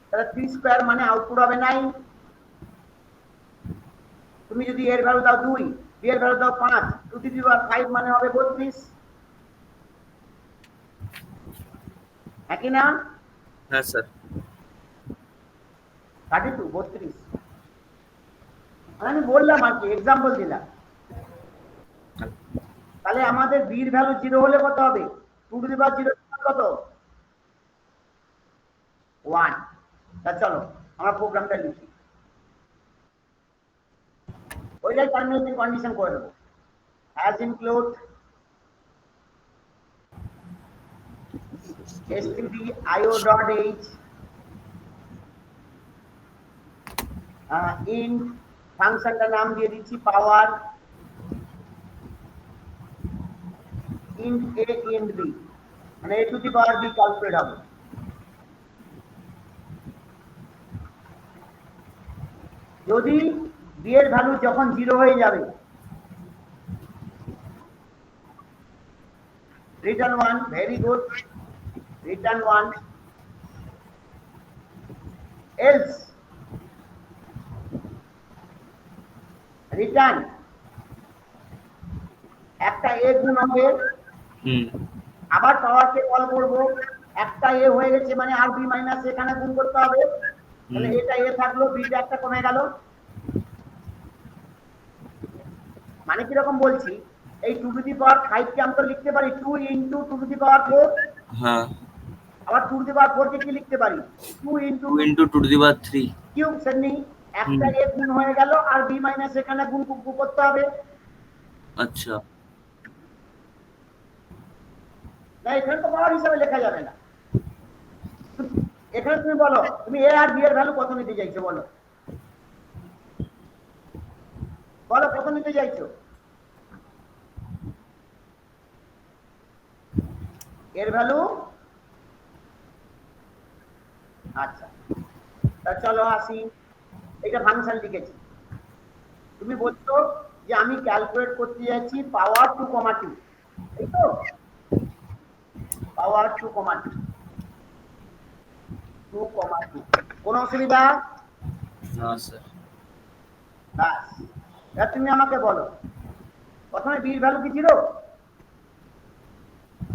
তাহলে 3 স্কয়ার মানে আউটপুট হবে 9। তুমি যদি এর ভ্যালু দাও 2, বি এর ভ্যালু দাও 5, টু দি পাওয়ার 5 মানে হবে 32। একই না? হ্যাঁ স্যার 32 32, মানে আমি বললাম আর কি এক্সাম্পল দিলাম। তাহলে আমাদের বি এর ভ্যালু 0 হলে কত হবে? 2 টু দি পাওয়ার 0 কত? 1। তা চলো আমরা প্রোগ্রামটা লিখি, ওইটাই টার্মিনেটিং কন্ডিশন করে দেবো। as include stdio.h int ফাংশনটার নাম দিয়ে দিচ্ছি পাওয়ার int a int b, মানে a to the power b calculate হবে। যদি b এর ভ্যালু যখন 0 হয়ে যাবে return 1, very good, return 1, else return একটা a গুণ হবে, আবার পাওয়ারকে কল করব, একটা a হয়ে গেছে মানে আর b মাইনাস এখানে গুণ করতে হবে, তাহলে এটা a থাকলো, bটা একটা কমে গেল। মানে কি রকম বলছি, এই 2 টু দি পাওয়ার 5 কে আমরা লিখতে পারি 2 ইনটু 2 টু দি পাওয়ার 4। হ্যাঁ আবার 2 টু দি পাওয়ার 4 কে কি লিখতে পারি 2 into 2 into 2 to the power 3। Cube শ্রেণী, একটা a গুণ হয়ে গেল আর b মাইনাস এখানে গুণ করতে হবে। আচ্ছা না এখানে তো পাওয়ার হিসাবে লেখা যাবে না। এখানে তুমি বলো তুমি a আর b এর ভ্যালু কত নিতে চাইছো, বলো বলো কত নিতে চাইছো? এর ভ্যালু আচ্ছা তা চলো আসি, এটা ফাংশন লিখেছি। তুমি বলছো যে আমি ক্যালকুলেট করতে যাচ্ছি পাওয়ার 2,2, তাই তো? পাওয়ার 2,2, 2,2, কোনো অসুবিধা? না স্যার বাস এবার তুমি আমাকে বলো প্রথমে বি এর ভ্যালু কি ছিল,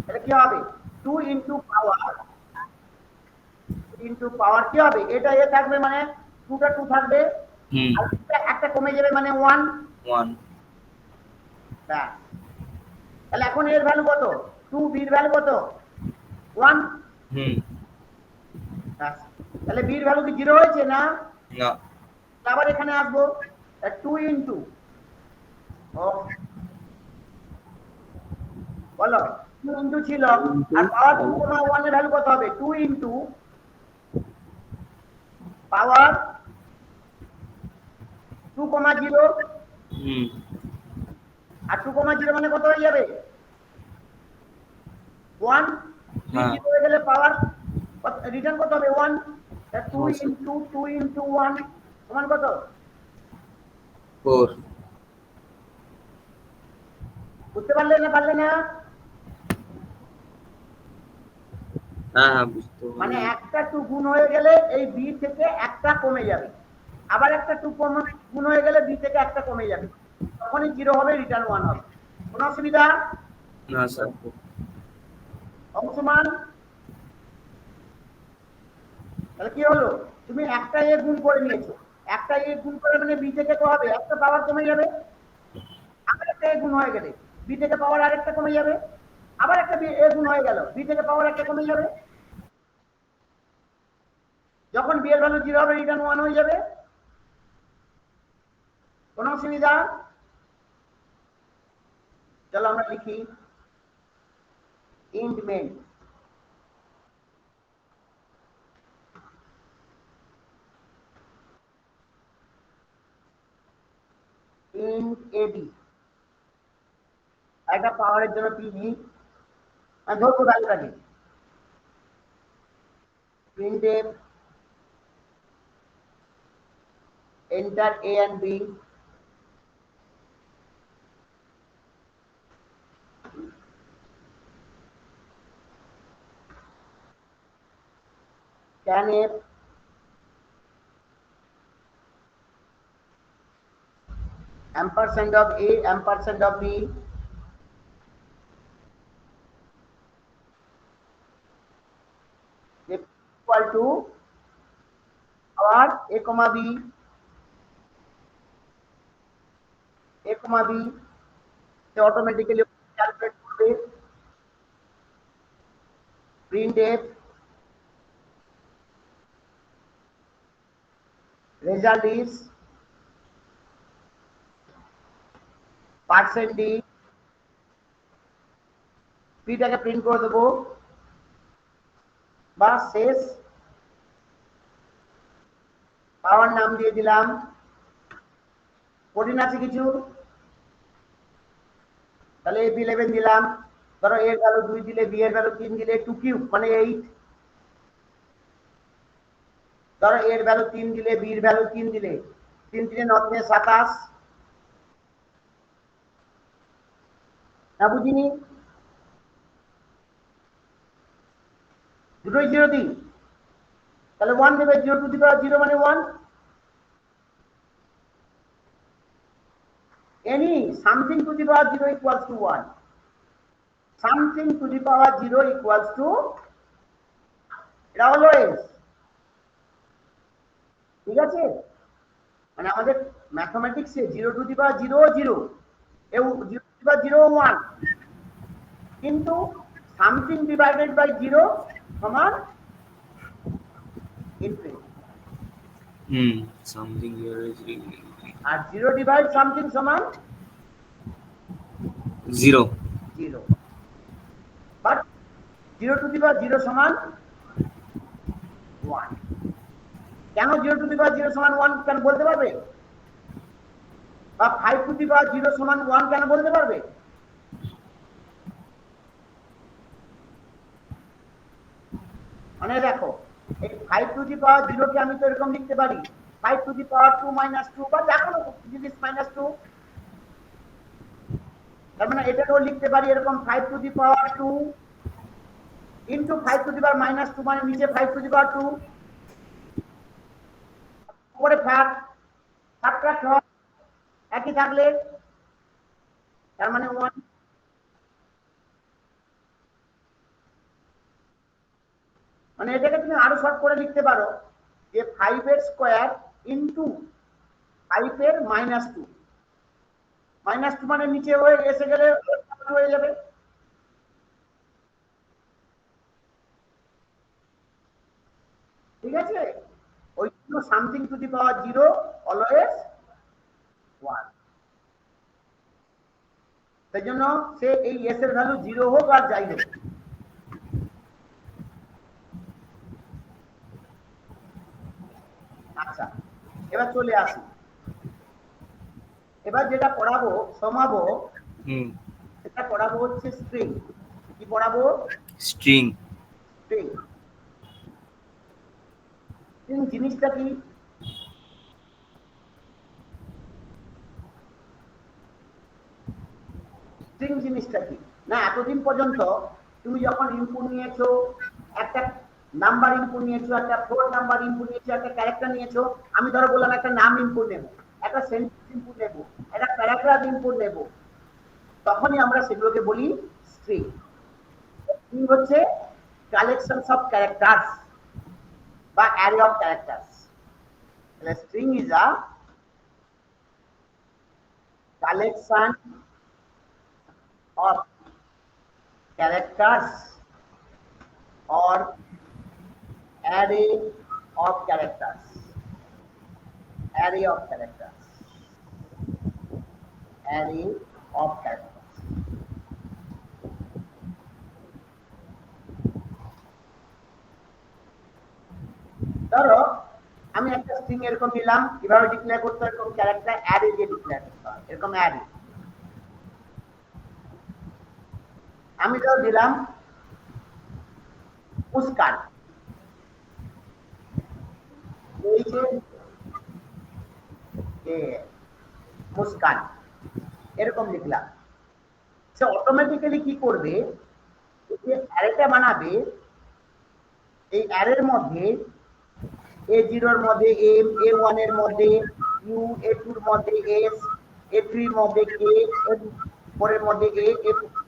তাহলে কি হবে 2 ইনটু পাওয়ার কি হবে, এটা এ থাকবে মানে 2টা 2 থাকবে, আর একটা কমে যাবে মানে 1 1। তাহলে এখন এর ভ্যালু কত, 2, বি এর ভ্যালু কত 1। তাহলে বি এর ভ্যালু কি 0 হয়েছে না? না আবার এখানে আসবো 2 ইনটু বলো 2 ইনটু ছিল আর পাওয়ার 2,1 এর ভ্যালু কত হবে 2 ইনটু পাওয়ার 2,0 আর 2,0 মানে কত হয়ে যাবে 1, 0 হয়ে গেলে পাওয়ার রিটার্ন কত হবে 1, 2 ইনটু 1 সমান কত 4। বুঝতে পারলে না পারলে না? হ্যাঁ হ্যাঁ বুঝতে মানে পারলাম। একটা টু গুণ হয়ে গেলে এই বি থেকে একটা কমে যাবে, আবার একটা টু গুণ হয়ে গেলে বি থেকে একটা কমে যাবে, তখনই 0 হবে, রিটার্ন 1 হবে। কোনো অসুবিধা? না স্যার। অংশমান তাহলে কি হলো, তুমি একটা এ গুণ করে নিয়েছো, একটা এ গুণ করে মানে বি থেকে তো হবে, একটা পাওয়ার কমে যাবে, আবার একটা এ গুণ হয়ে গেলে বি থেকে পাওয়ার আরেকটা কমে যাবে, আবার একটা এ গুণ হয়ে গেল, বি থেকে পাওয়ার একটা কমে যাবে, যখন বি এর ভ্যালু 0 হবে রিটার্ন 1 হয়ে যাবে। কোনো অসুবিধা? চলো আমরা লিখি ইন্ট মেন ইন্ট এবি, একটা পাওয়ারের জন্য পিবি ধরবো ভ্যালুটাকে, printf enter a and b, scanf ampersand of a ampersand of b equal to our a comma b, a comma b से automatically calculate করবে, printf result is percent d, p টাকে প্রিন্ট করে দেবো, বা শেষ পাওয়ার নাম দিয়ে দিলাম, কঠিন আছে কিছু? তাহলে ab11 দিলাম, ধরো a এর ভ্যালু 2 দিলে, b এর ভ্যালু 3 দিলে 2 কিউব মানে 8, ধরো a এর ভ্যালু 3 দিলে, b এর ভ্যালু 3 দিলে, 3 3 9 3 27, না বুঝিনি? দুটোই 0 দিই, তাহলে 1 দেবে, 0 টু দি পাওয়ার 0 মানে 1, any something to the power 0 equals to 1, something to the power 0 equals to, এটা হলো s, ঠিক আছে? মানে আমাদের ম্যাথমেটিক্সে 0 টু দি পাওয়ার 0 0 এও 0 টু দি পাওয়ার 0 1, কিন্তু সামথিং ডিভাইডেড বাই 0 সমান ইনফিনিটি, সামথিং হিয়ার ইজ আর 0 ডিভাইড সামথিং সমান 0। 0, বাট 0 টু দি পাওয়ার 0 সমান 1, কেন 0 টু দি পাওয়ার 0 সমান 1 কেন বলতে পারবে? বা 5 টু দি পাওয়ার 0 সমান 1 কেন বলতে পারবে? মানে দেখো, এই 5 টু দি পাওয়ার 0 কে আমি তো এরকম লিখতে পারি 5 টু দি পাওয়ার 2 মাইনাস 2, বা যা কোনো জিনিস মাইনাস 2, তার মানে এটাকেও লিখতে পারি এরকম 5 to the power 2 into 5 to the power minus 2, মানে নিচে 5 টু দি পাওয়ার 2, উপরে ভাগ, সাবট্রাক্ট হয়, একই থাকলে তার মানে 1, মানে এটাকে তুমি আরো শর্ট করে লিখতে পারো যে 5 এর স্কয়ার ইনটু 5 এর মাইনাস 2, মাইনাস 2 মানে নিচে হয়ে এসে গেলে হয়ে যাবে, ঠিক আছে? ওই জন্য something to the power 0 always 1, সেই জন্য সে এই এস এর ভ্যালু 0 হোক আর যাই হোক। আচ্ছা, এবার চলে আসি, এবার যেটা পড়াবো সমাবো, এটা পড়াবো হচ্ছে স্ট্রিং। কি পড়াবো? স্ট্রিং। স্ট্রিং, স্ট্রিং জিনিসটা কি? স্ট্রিং জিনিসটা কি না, এতদিন পর্যন্ত তুমি যখন ইনপুট নিয়েছো, একটা নাম্বার ইনপুট নিয়েছো, একটা ফ্লোর নাম্বার ইনপুট নিয়েছো, একটা ক্যারেক্টার নিয়েছো, আমি ধরো বললাম একটা নাম ইনপুট নেব, একটা সেন্টেন্স ইনপুট নেব, একটা প্যারাগ্রাফ ইনপুট নেব, তখনই আমরা সেগুলোকে বলি স্ট্রিং। স্ট্রিং হচ্ছে কালেকশনস অফ ক্যারেক্টার্স বা অ্যারে অফ ক্যারেক্টার্স। তাহলে string is a collection of characters or array of characters, array of characters, array of characters। ধরো আমি একটা স্ট্রিং এরকম নিলাম, কিভাবে ডিক্লেয়ার করতে হয়, এরকম ক্যারেক্টার অ্যারে দিয়ে ডিক্লেয়ার করতে হয়, এরকম অ্যারে। আমি ধরো দিলাম মুস্কান, এই যে মুস্কান এরকম লিখলাম, সে অটোমেটিক্যালি কি করবে, যে অ্যারেটা বানাবে, এই অ্যারের মধ্যে A0 এর মধ্যে M, A1 এর মধ্যে U, A2 এর মধ্যে S, A3 এর মধ্যে K, A4 এর মধ্যে A,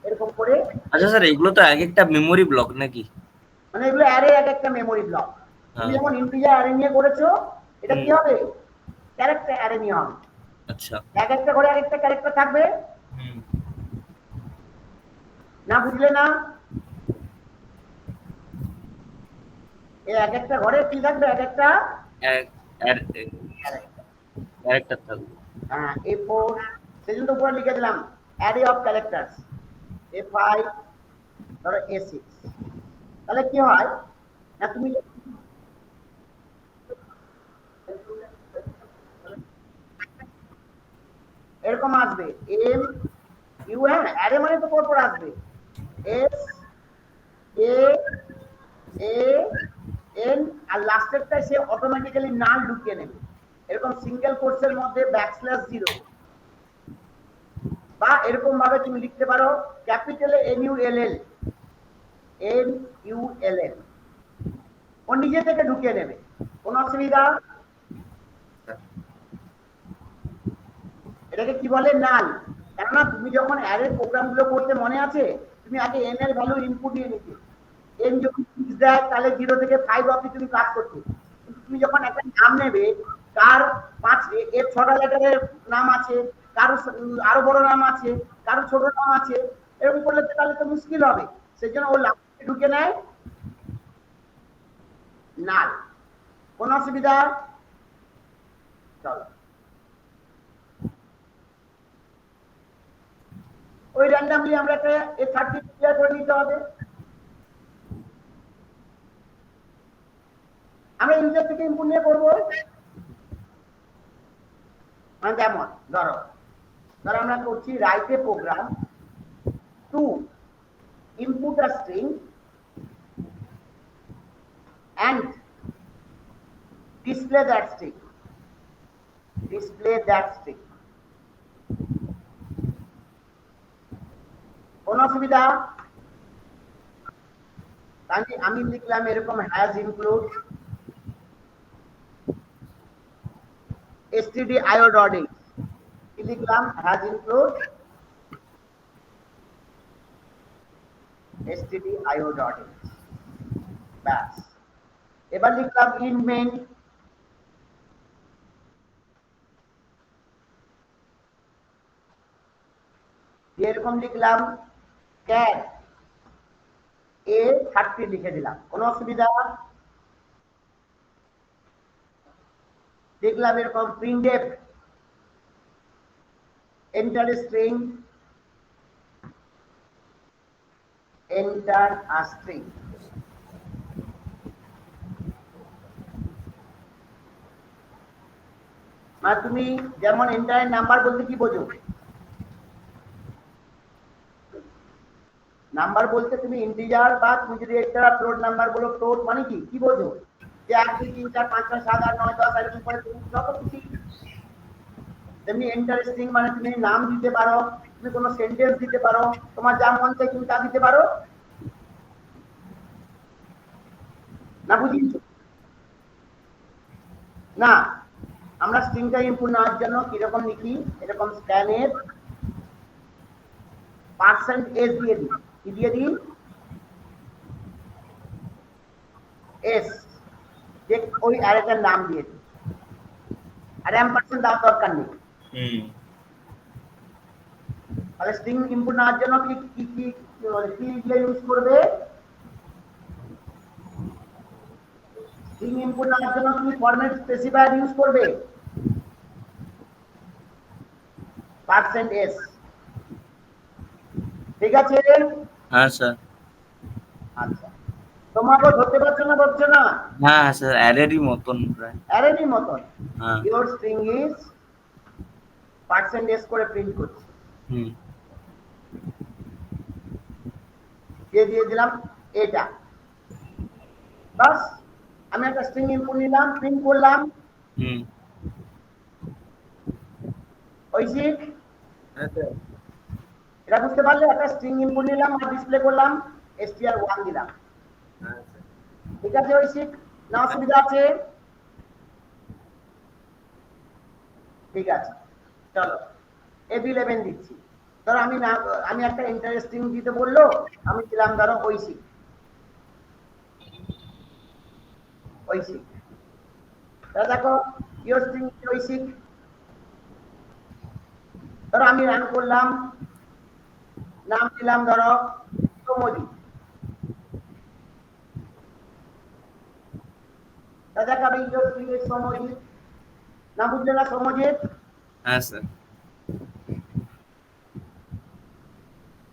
এরকম করে। আচ্ছা স্যার, এগুলো তো এক একটা মেমোরি ব্লক নাকি? মানে এগুলো অ্যারে এক একটা মেমোরি ব্লক। তুমি যেমন ইন্টিজার অ্যারে নিয়ে করেছো, এটা কি হবে, ক্যারেক্টার অ্যারে নিয়ে হবে। আচ্ছা, এক একটা ঘরে এক একটা ক্যারেক্টার থাকবে না, বুঝলে না? এই এক একটা ঘরে কি থাকবে, এক একটা ক্যারেক্টার থাকবে। হ্যাঁ, A4 সেজন্য তো উপরে লিখে দিলাম অ্যারে অফ ক্যারেক্টার্স, A5 ধরো A6। তাহলে কি হয় না, তুমি এরকম আসবে M U, হ্যাঁ অ্যারে মানে তো পরপর আসবে S A A N, আর লাস্টেরটা সে অটোমেটিক্যালি নাল ঢুকিয়ে নেবে, এরকম সিঙ্গেল কোটসের মধ্যে \0, বা এরকম ভাবে তুমি লিখতে পারো ক্যাপিটালে NULL, NULL, ও নিজে থেকে ঢুকিয়ে নেবে, কোনো অসুবিধা? এটাকে কি বলে, নাল। কেননা তুমি যখন অ্যারে প্রোগ্রামগুলো করতে, মনে আছে, তুমি আগে n এর ভ্যালু ইনপুট দিয়ে নিতে, n যখন 6 দেয় তাহলে 0 থেকে 5 অবধি তুমি কাজ করতে। কিন্তু তুমি যখন একটা নাম নেবে, কার 5 এর 6টা লেটারের নাম আছে, কারো আরো বড় নাম আছে, কারো ছোট নাম আছে, এরকম করলে তাহলে তো মুশকিল হবে। সেজন্য ও লাস্টে ঢুকে নেয় নাল। কোন অসুবিধা? চলো ওই র্যান্ডামলি আমরা একটা A30 ক্লিয়ার করে নিতে হবে। আমরা ইউজার থেকে ইনপুট নিয়ে করবো, মানে যেমন ধরো আমরা করছি write a program to input a string and display that string, কোন অসুবিধা? তাহলে আমি লিখলাম এরকম হ্যাজ ইনক্লুড stdio.h, কি লিখলাম, হ্যাজ ইনক্লুড stdio.h, ব্যাস। এবার লিখলাম ইন মেইন, এরকম লিখলাম ক্যার A30 লিখে দিলাম, কোনো অসুবিধা? দেখলাম এরকম printf enter a string, enter a string। মানে তুমি যেমন এন্টার নাম্বার বলতে কি বোঝো, নাম্বার বলতে তুমি ইন্টিজার, বা তুমি যদি একটা ফ্লোট নাম্বার বলো, ফ্লোট মানে কি বোঝো, যে 1 2 3 4 5 6 7 8 9 10 এরকম করে তুমি যত খুশি। তেমনি এন্টার স্ট্রিং মানে তুমি নাম দিতে পারো, তুমি কোনো সেন্টেন্স দিতে পারো, তোমার যা মন চাই তুমি তা দিতে পারো না, বুঝিস না। আমরা স্ট্রিংটা ইনপুট নেওয়ার জন্য কিরকম লিখি, এরকম স্ক্যানের %s দিয়ে দিই, কি দিয়ে দিই, এস, যে ওই অ্যারেটার নাম দিয়ে দিই, আর % দেওয়ার দরকার নেই। তাহলে স্ট্রিং ইনপুট নেওয়ার জন্য কি কি কি কি দিয়ে ইউজ করবে, স্ট্রিং ইনপুট নেওয়ার জন্য তুমি ফরম্যাট স্পেসিফায়ার ইউজ করবে %s, ঠিক আছে? হ্যাঁ স্যার। আচ্ছা, তোমাকে ধরতে পারছো না, পারছো না? হ্যাঁ স্যার, অ্যারেরই মতন প্রায়। অ্যারেরই মতন। হ্যাঁ। ইওর স্ট্রিং ইজ %s করে প্রিন্ট করছি, দিয়ে দিলাম এটা, বাস। আমি একটা স্ট্রিং ইনপুট নিলাম, প্রিন্ট করলাম, ঐশিক এটা বুঝতে পারলে? একটা স্ট্রিং ইনপুট নিলাম আর ডিসপ্লে করলাম, str1 দিলাম, ঠিক আছে ঐশিক? না অসুবিধা আছে? ঠিক আছে, চলো ab11 দিচ্ছি। ধরো আমি একটা ইন্টারেস্টিং দিতে বললো, আমি দিলাম ধরো ঐশিক, দেখো ইওর স্ট্রিং ঐশিক। ধরো আমি রান করলাম, নাম দিলাম ধরো সমজিৎ, দেখাবে ইওর স্ট্রিং ইজ সমজিৎ, না বুঝলে না সমজিৎ? হ্যাঁ স্যার।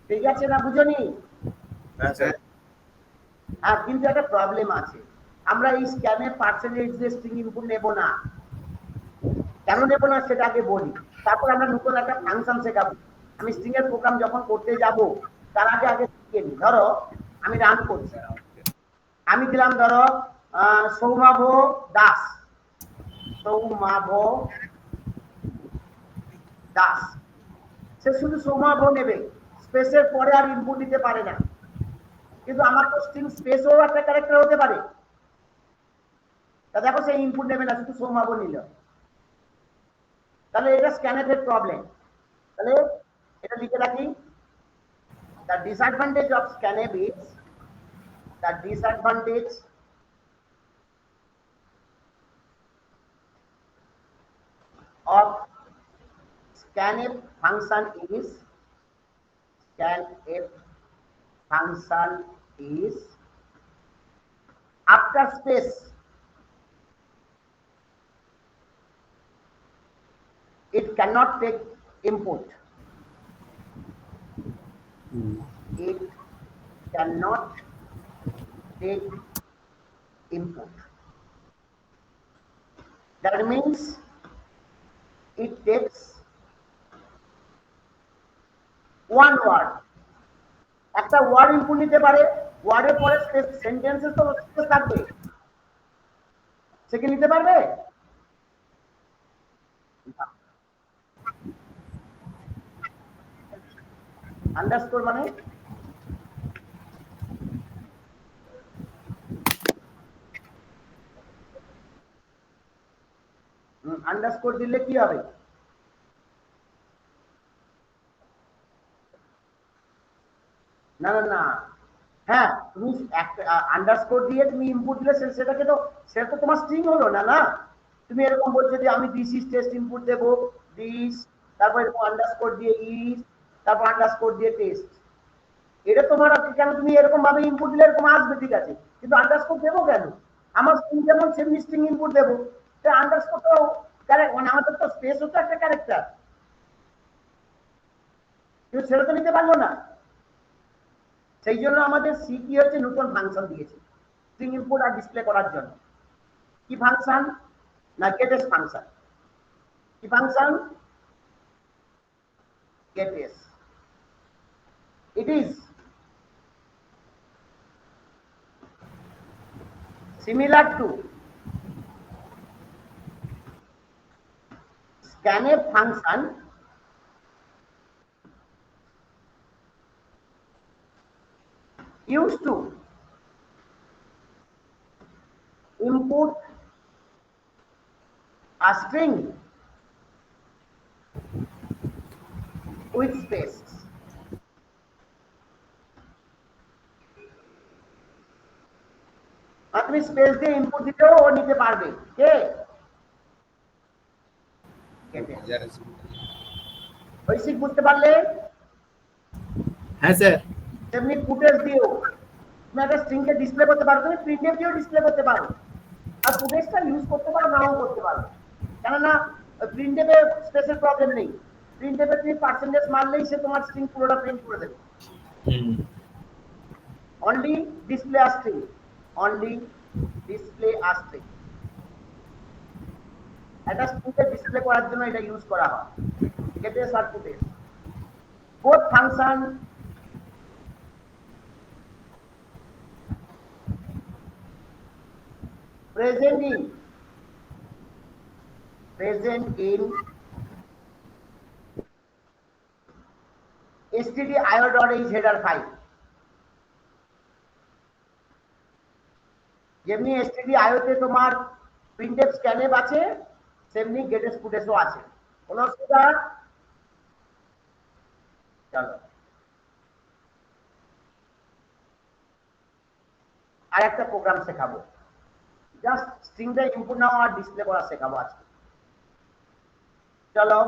ঠিক আছে না, বুঝনি? হ্যাঁ স্যার। আর কিন্তু একটা প্রবলেম আছে, আমরা এই স্ক্যানের % স্ট্রিং ইনপুট নেব না। কেন নেব না সেটা আগে বলি, তারপর আমরা নতুন একটা ফাংশন শেখাবো। আমি স্ট্রিং এর প্রোগ্রাম যখন করতে যাব তার আগে শিখিয়ে নিই। ধরো আমি রান করছি, আমি দিলাম ধরো সৌমাভ দাস, সে শুধু সৌমাভ নেবে, স্পেসের পরে আর ইনপুট দিতে পারে না। কিন্তু আমার তো স্ট্রিং স্পেসও একটা ক্যারেক্টার হতে পারে, তা দেখো সে ইনপুট নেবে না, শুধু সৌমাভ নিল। তাহলে এটা স্ক্যানের প্রবলেম। তাহলে এটা লিখে রাখি, the disadvantage of scanf is, the disadvantage of scanf function is, after space it cannot take input, it cannot take input. That means it takes one word, একটা ওয়ার্ড ইনপুট নিতে পারে, ওয়ার্ডের পরে সেন্টেন্সেস তো স্পেস থাকবে, সে কি নিতে পারবে? আন্ডারস্কোর মানে আন্ডারস্কোর দিলে কি হবে? না না না, হ্যাঁ তুমি আন্ডারস্কোর দিয়ে তুমি ইনপুট দিলে সেটাকে তো, সেটা তো তোমার স্ট্রিং হলো না। না, তুমি এরকম বলছো যে আমি দিস ইজ টেস্ট ইনপুট দেবো, দিস, তারপর এরকম আন্ডারস্কোর দিয়ে ইজ, তারপর আন্ডারস্কোর দিয়ে টেস্ট, এটা তোমার কেন তুমি এরকম ভাবে ইনপুট দিলে এরকম আসবে, ঠিক আছে, কিন্তু আন্ডারস্কোর দেবো কেন? আমার স্ট্রিং যেমন সেমনি স্ট্রিং ইনপুট দেবো, আন্ডারস্কোর তো মানে আমাদের তো স্পেস হচ্ছে একটা ক্যারেক্টার, কিন্তু সেটা তো নিতে পারলো না। সেই জন্য আমাদের সি কি হয়েছে, নতুন ফাংশন দিয়েছে স্ট্রিং ইনপুট আর ডিসপ্লে করার জন্য। কি ফাংশন না, গেটস ফাংশন। কি function? Gets. It is similar to scanf function used to input a string with space. আপনি স্পেস দিয়ে ইনপুট দিলেও ও নিতে পারবে কে বেসিক বুঝতে পারলে হ্যাঁ স্যার। তেমনি ফুটেজ দিয়েও তুমি একটা স্ট্রিংকে ডিসপ্লে করতে পারো, তুমি প্রিন্টএফ দিয়েও ডিসপ্লে করতে পারো, আর ফুটেজটা ইউজ করতে পারো নাও করতে পারো, কেননা প্রিন্টএফে স্পেসের প্রবলেম নেই। প্রিন্টএফে তুমি পার্সেন্টেজ মারলেই সে তোমার স্ট্রিং পুরোটা প্রিন্ট করে দেবে। অনলি ডিসপ্লে আ স্ট্রিং, অনলি ডিসপ্লে আ স্ট্রিং। একটা স্ট্রিংকে ডিসপ্লে করার জন্য এটা ইউজ করা হয়, gateway R footage. both function present in stdio.h header file, যেমনি stdio তে তোমার printf scanf আছে তেমনি getS footage ও আছে। কোনো অসুবিধা? চলো আর একটা প্রোগ্রাম শেখাবো, জাস্ট স্ট্রিংটা ইনপুট নাও আর ডিসপ্লে করা শেখাবো আজকে। চলো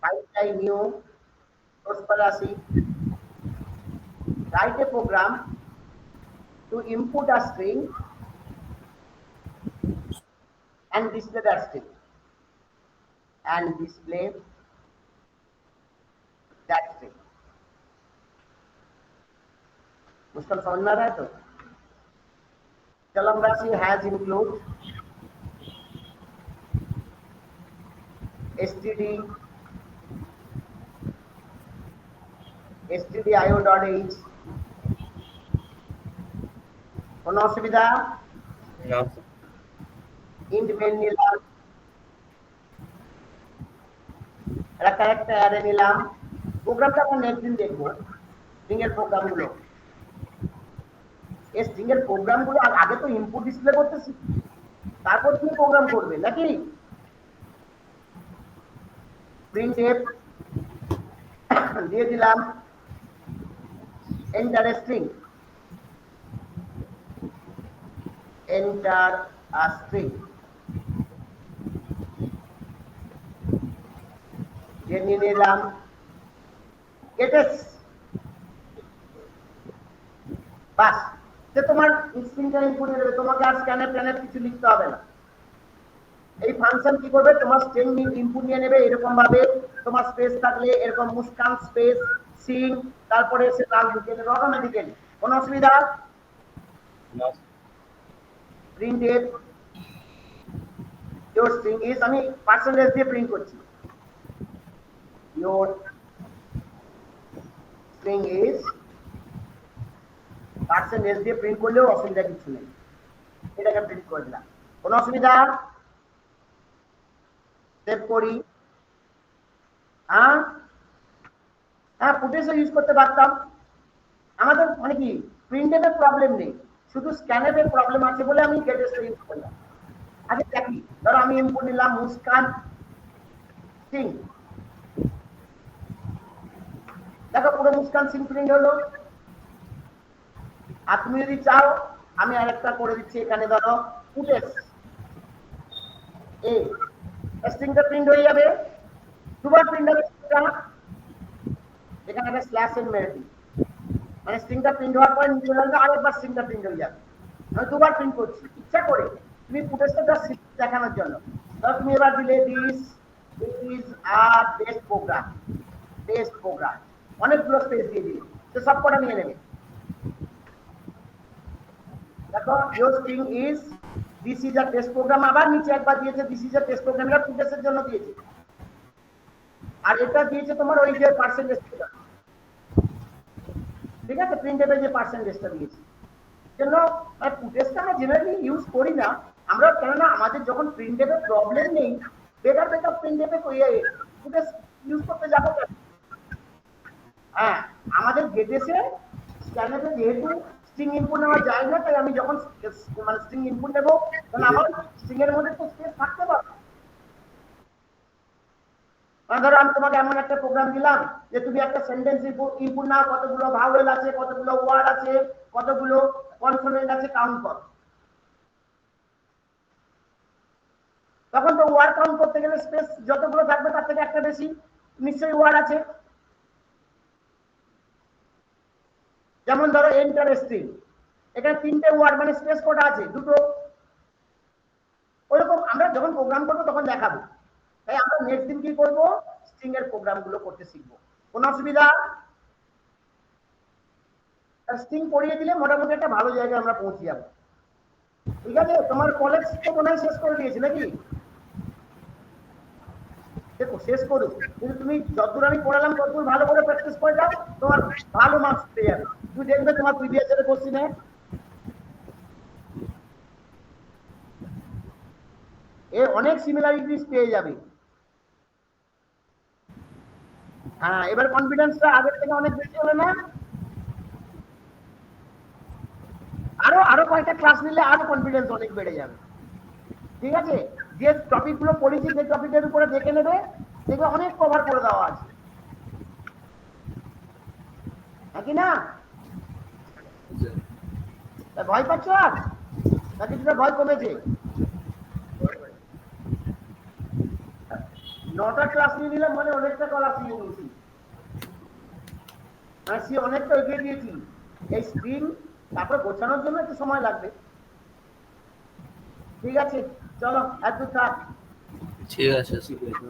ফাইল নিউ সোর্স पर আসি। Write a program to input a string and display that string and display that string। मुश्किल समझ में आ रहा है? तो चलो हम राशि हैज इंक्लूड stdio.h কোনো অসুবিধা? ইন্ট মেন নিলাম, একটা ক্যারেক্টার অ্যারে নিলাম। প্রোগ্রামটা আমরা নেক্সট দিন দেখবো, স্ট্রিং এর প্রোগ্রামগুলো। এই স্ট্রিং এর প্রোগ্রামগুলো আগে তো ইনপুট ডিসপ্লে করতেছি, তারপর তুমি প্রোগ্রাম করবে নাকি? প্রিন্টএফ দিয়ে দিলাম enter a string, enter a string নিয়ে নিলাম গেটস। বাস, যে তোমার স্ট্রিংটা ইনপুট দিয়ে দেবে, তোমাকে আর স্ক্যানএফ ট্যানএফ কিছু লিখতে হবে না। এই ফাংশন কি করবে, তোমার স্ট্রিং ইনপুট নিয়ে নেবে এরকম ভাবে, তোমার স্পেস থাকলে এরকম মুস্কান স্পেস সিং, তারপরে এসে নাম লিখে দেবে অটোমেটিক্যালি। কোনো অসুবিধা? প্রিন্টএফ your string is, আমি পার্সেন্টেজ দিয়ে প্রিন্ট করছি, your string is পার্সেন্টেজ দিয়ে প্রিন্ট করলেও অসুবিধা কিছু নেই, এটাকে প্রিন্ট করে দিলাম। কোনো অসুবিধা? সেভ করি। হ্যাঁ হ্যাঁ, ফুটেজও ইউজ করতে পারতাম, আমাদের মানে কি প্রিন্টএফের প্রবলেম নেই, শুধু স্ক্যানএফের প্রবলেম আছে বলে আমি গেটএসটা ইউজ করলাম। আগে দেখি, ধরো আমি ইনপুট নিলাম মুস্কান সিং, দেখো পুরো মুস্কান সিং প্রিন্ট হলো। আর তুমি যদি চাও আমি আরেকটা করে দিচ্ছি এখানে, ধরো ফুটেজ এই স্ট্রিংটা প্রিন্ট হয়ে যাবে, দুবার প্রিন্ট হবে, এখানে একটা স্ল্যাশ এন মেরে দিই, মানে স্ট্রিংটা প্রিন্ট হওয়ার পর নিচে যাবে আরেকবার স্ট্রিংটা প্রিন্ট হয়ে যাবে। আমি দুবার প্রিন্ট করছি ইচ্ছা করে, তুমি ফুটেজটা জাস্ট দেখানোর জন্য। ধরো তুমি এবার দিলে this is a test program, test program, অনেকগুলো স্পেস দিয়ে দিলে তো সব কটা নিয়ে নেবে। দেখো your string is this is a test program, আবার নিচে একবার দিয়েছে this is a test program, এটা ফুটেজের জন্য দিয়েছে, আর এটা দিয়েছে তোমার ওই যে পার্সেন্টেজটা, ঠিক আছে, প্রিন্টএফে যে পার্সেন্টেজটা দিয়েছে। জন্য ফুটেজটা আমরা জেনারেলি ইউজ করি না আমরা, কেননা আমাদের যখন প্রিন্টএফে প্রবলেম নেই, বেকার প্রিন্টএফে ফুটেজ ইউজ করতে যাবো কেন? হ্যাঁ, আমাদের গেটেসে স্ক্যানএফে যেহেতু স্ট্রিং ইনপুট নেওয়া যায় না, তাই আমি যখন মানে স্ট্রিং ইনপুট নেবো তখন আমার স্ট্রিং এর মধ্যে তো স্পেস থাকতে পারে। ধরো আমি তোমাকে এমন একটা প্রোগ্রাম দিলাম যে তুমি একটা সেন্টেন্স ইনপুট নাও, কতগুলো ভাওয়েল আছে, কতগুলো ওয়ার্ড আছে, কতগুলো কনসোনেন্ট আছে, কাউন্ট করো। তখন তো ওয়ার্ড কাউন্ট করতে গেলে স্পেস যতগুলো থাকবে তার থেকে একটা বেশি নিশ্চয়ই ওয়ার্ড আছে। যেমন ধরো ইন্টারেস্টিং, এখানে 3টে ওয়ার্ড মানে স্পেস কটা আছে? 2টো। ওরকম আমরা যখন প্রোগ্রাম করবো তখন দেখাবো। তাই আমরা নেক্সট দিন কি করবো, স্ট্রিং এর প্রোগ্রাম গুলো করতে শিখবো। কোনো অসুবিধা? স্ট্রিং পড়িয়ে দিলে মোটামুটি একটা ভালো জায়গায় আমরা পৌঁছে যাবো। ঠিক আছে, তোমার কলেজ তো মনে হয় শেষ করে দিয়েছি নাকি? দেখো শেষ করো, কিন্তু তুমি যতদূর আমি পড়ালাম ততদূর ভালো করে প্র্যাকটিস করে যাও, তোমার ভালো মার্কস পেয়ে যাবে। তুমি দেখবে তোমার প্রিভিয়াস ইয়ারের কোশ্চেনে এর অনেক সিমিলারিটিস পেয়ে যাবে। হ্যাঁ, এবার কনফিডেন্সটা আগের থেকে অনেক বেশি হলো না? আরো কয়েকটা ক্লাস নিলে আরো কনফিডেন্স অনেক বেড়ে যাবে। ঠিক আছে, যে টপিক গুলো পড়েছি সেই টপিকের উপরে দেখে নেবে, দেখবে অনেক কভার করে দেওয়া আছে, নাকি না? ভয় পাচ্ছ আর নাকি তোমার ভয় কমেছে? 9টা ক্লাস নিয়ে নিলাম মানে অনেকটা ক্লাস নিয়ে নিয়েছি, সে অনেকটা এগিয়ে দিয়েছি। এই স্ক্রিন তারপরে গোছানোর জন্য একটু সময় লাগবে। ঠিক আছে, চলো একটু থাক। ঠিক আছে। ঠিক আছে।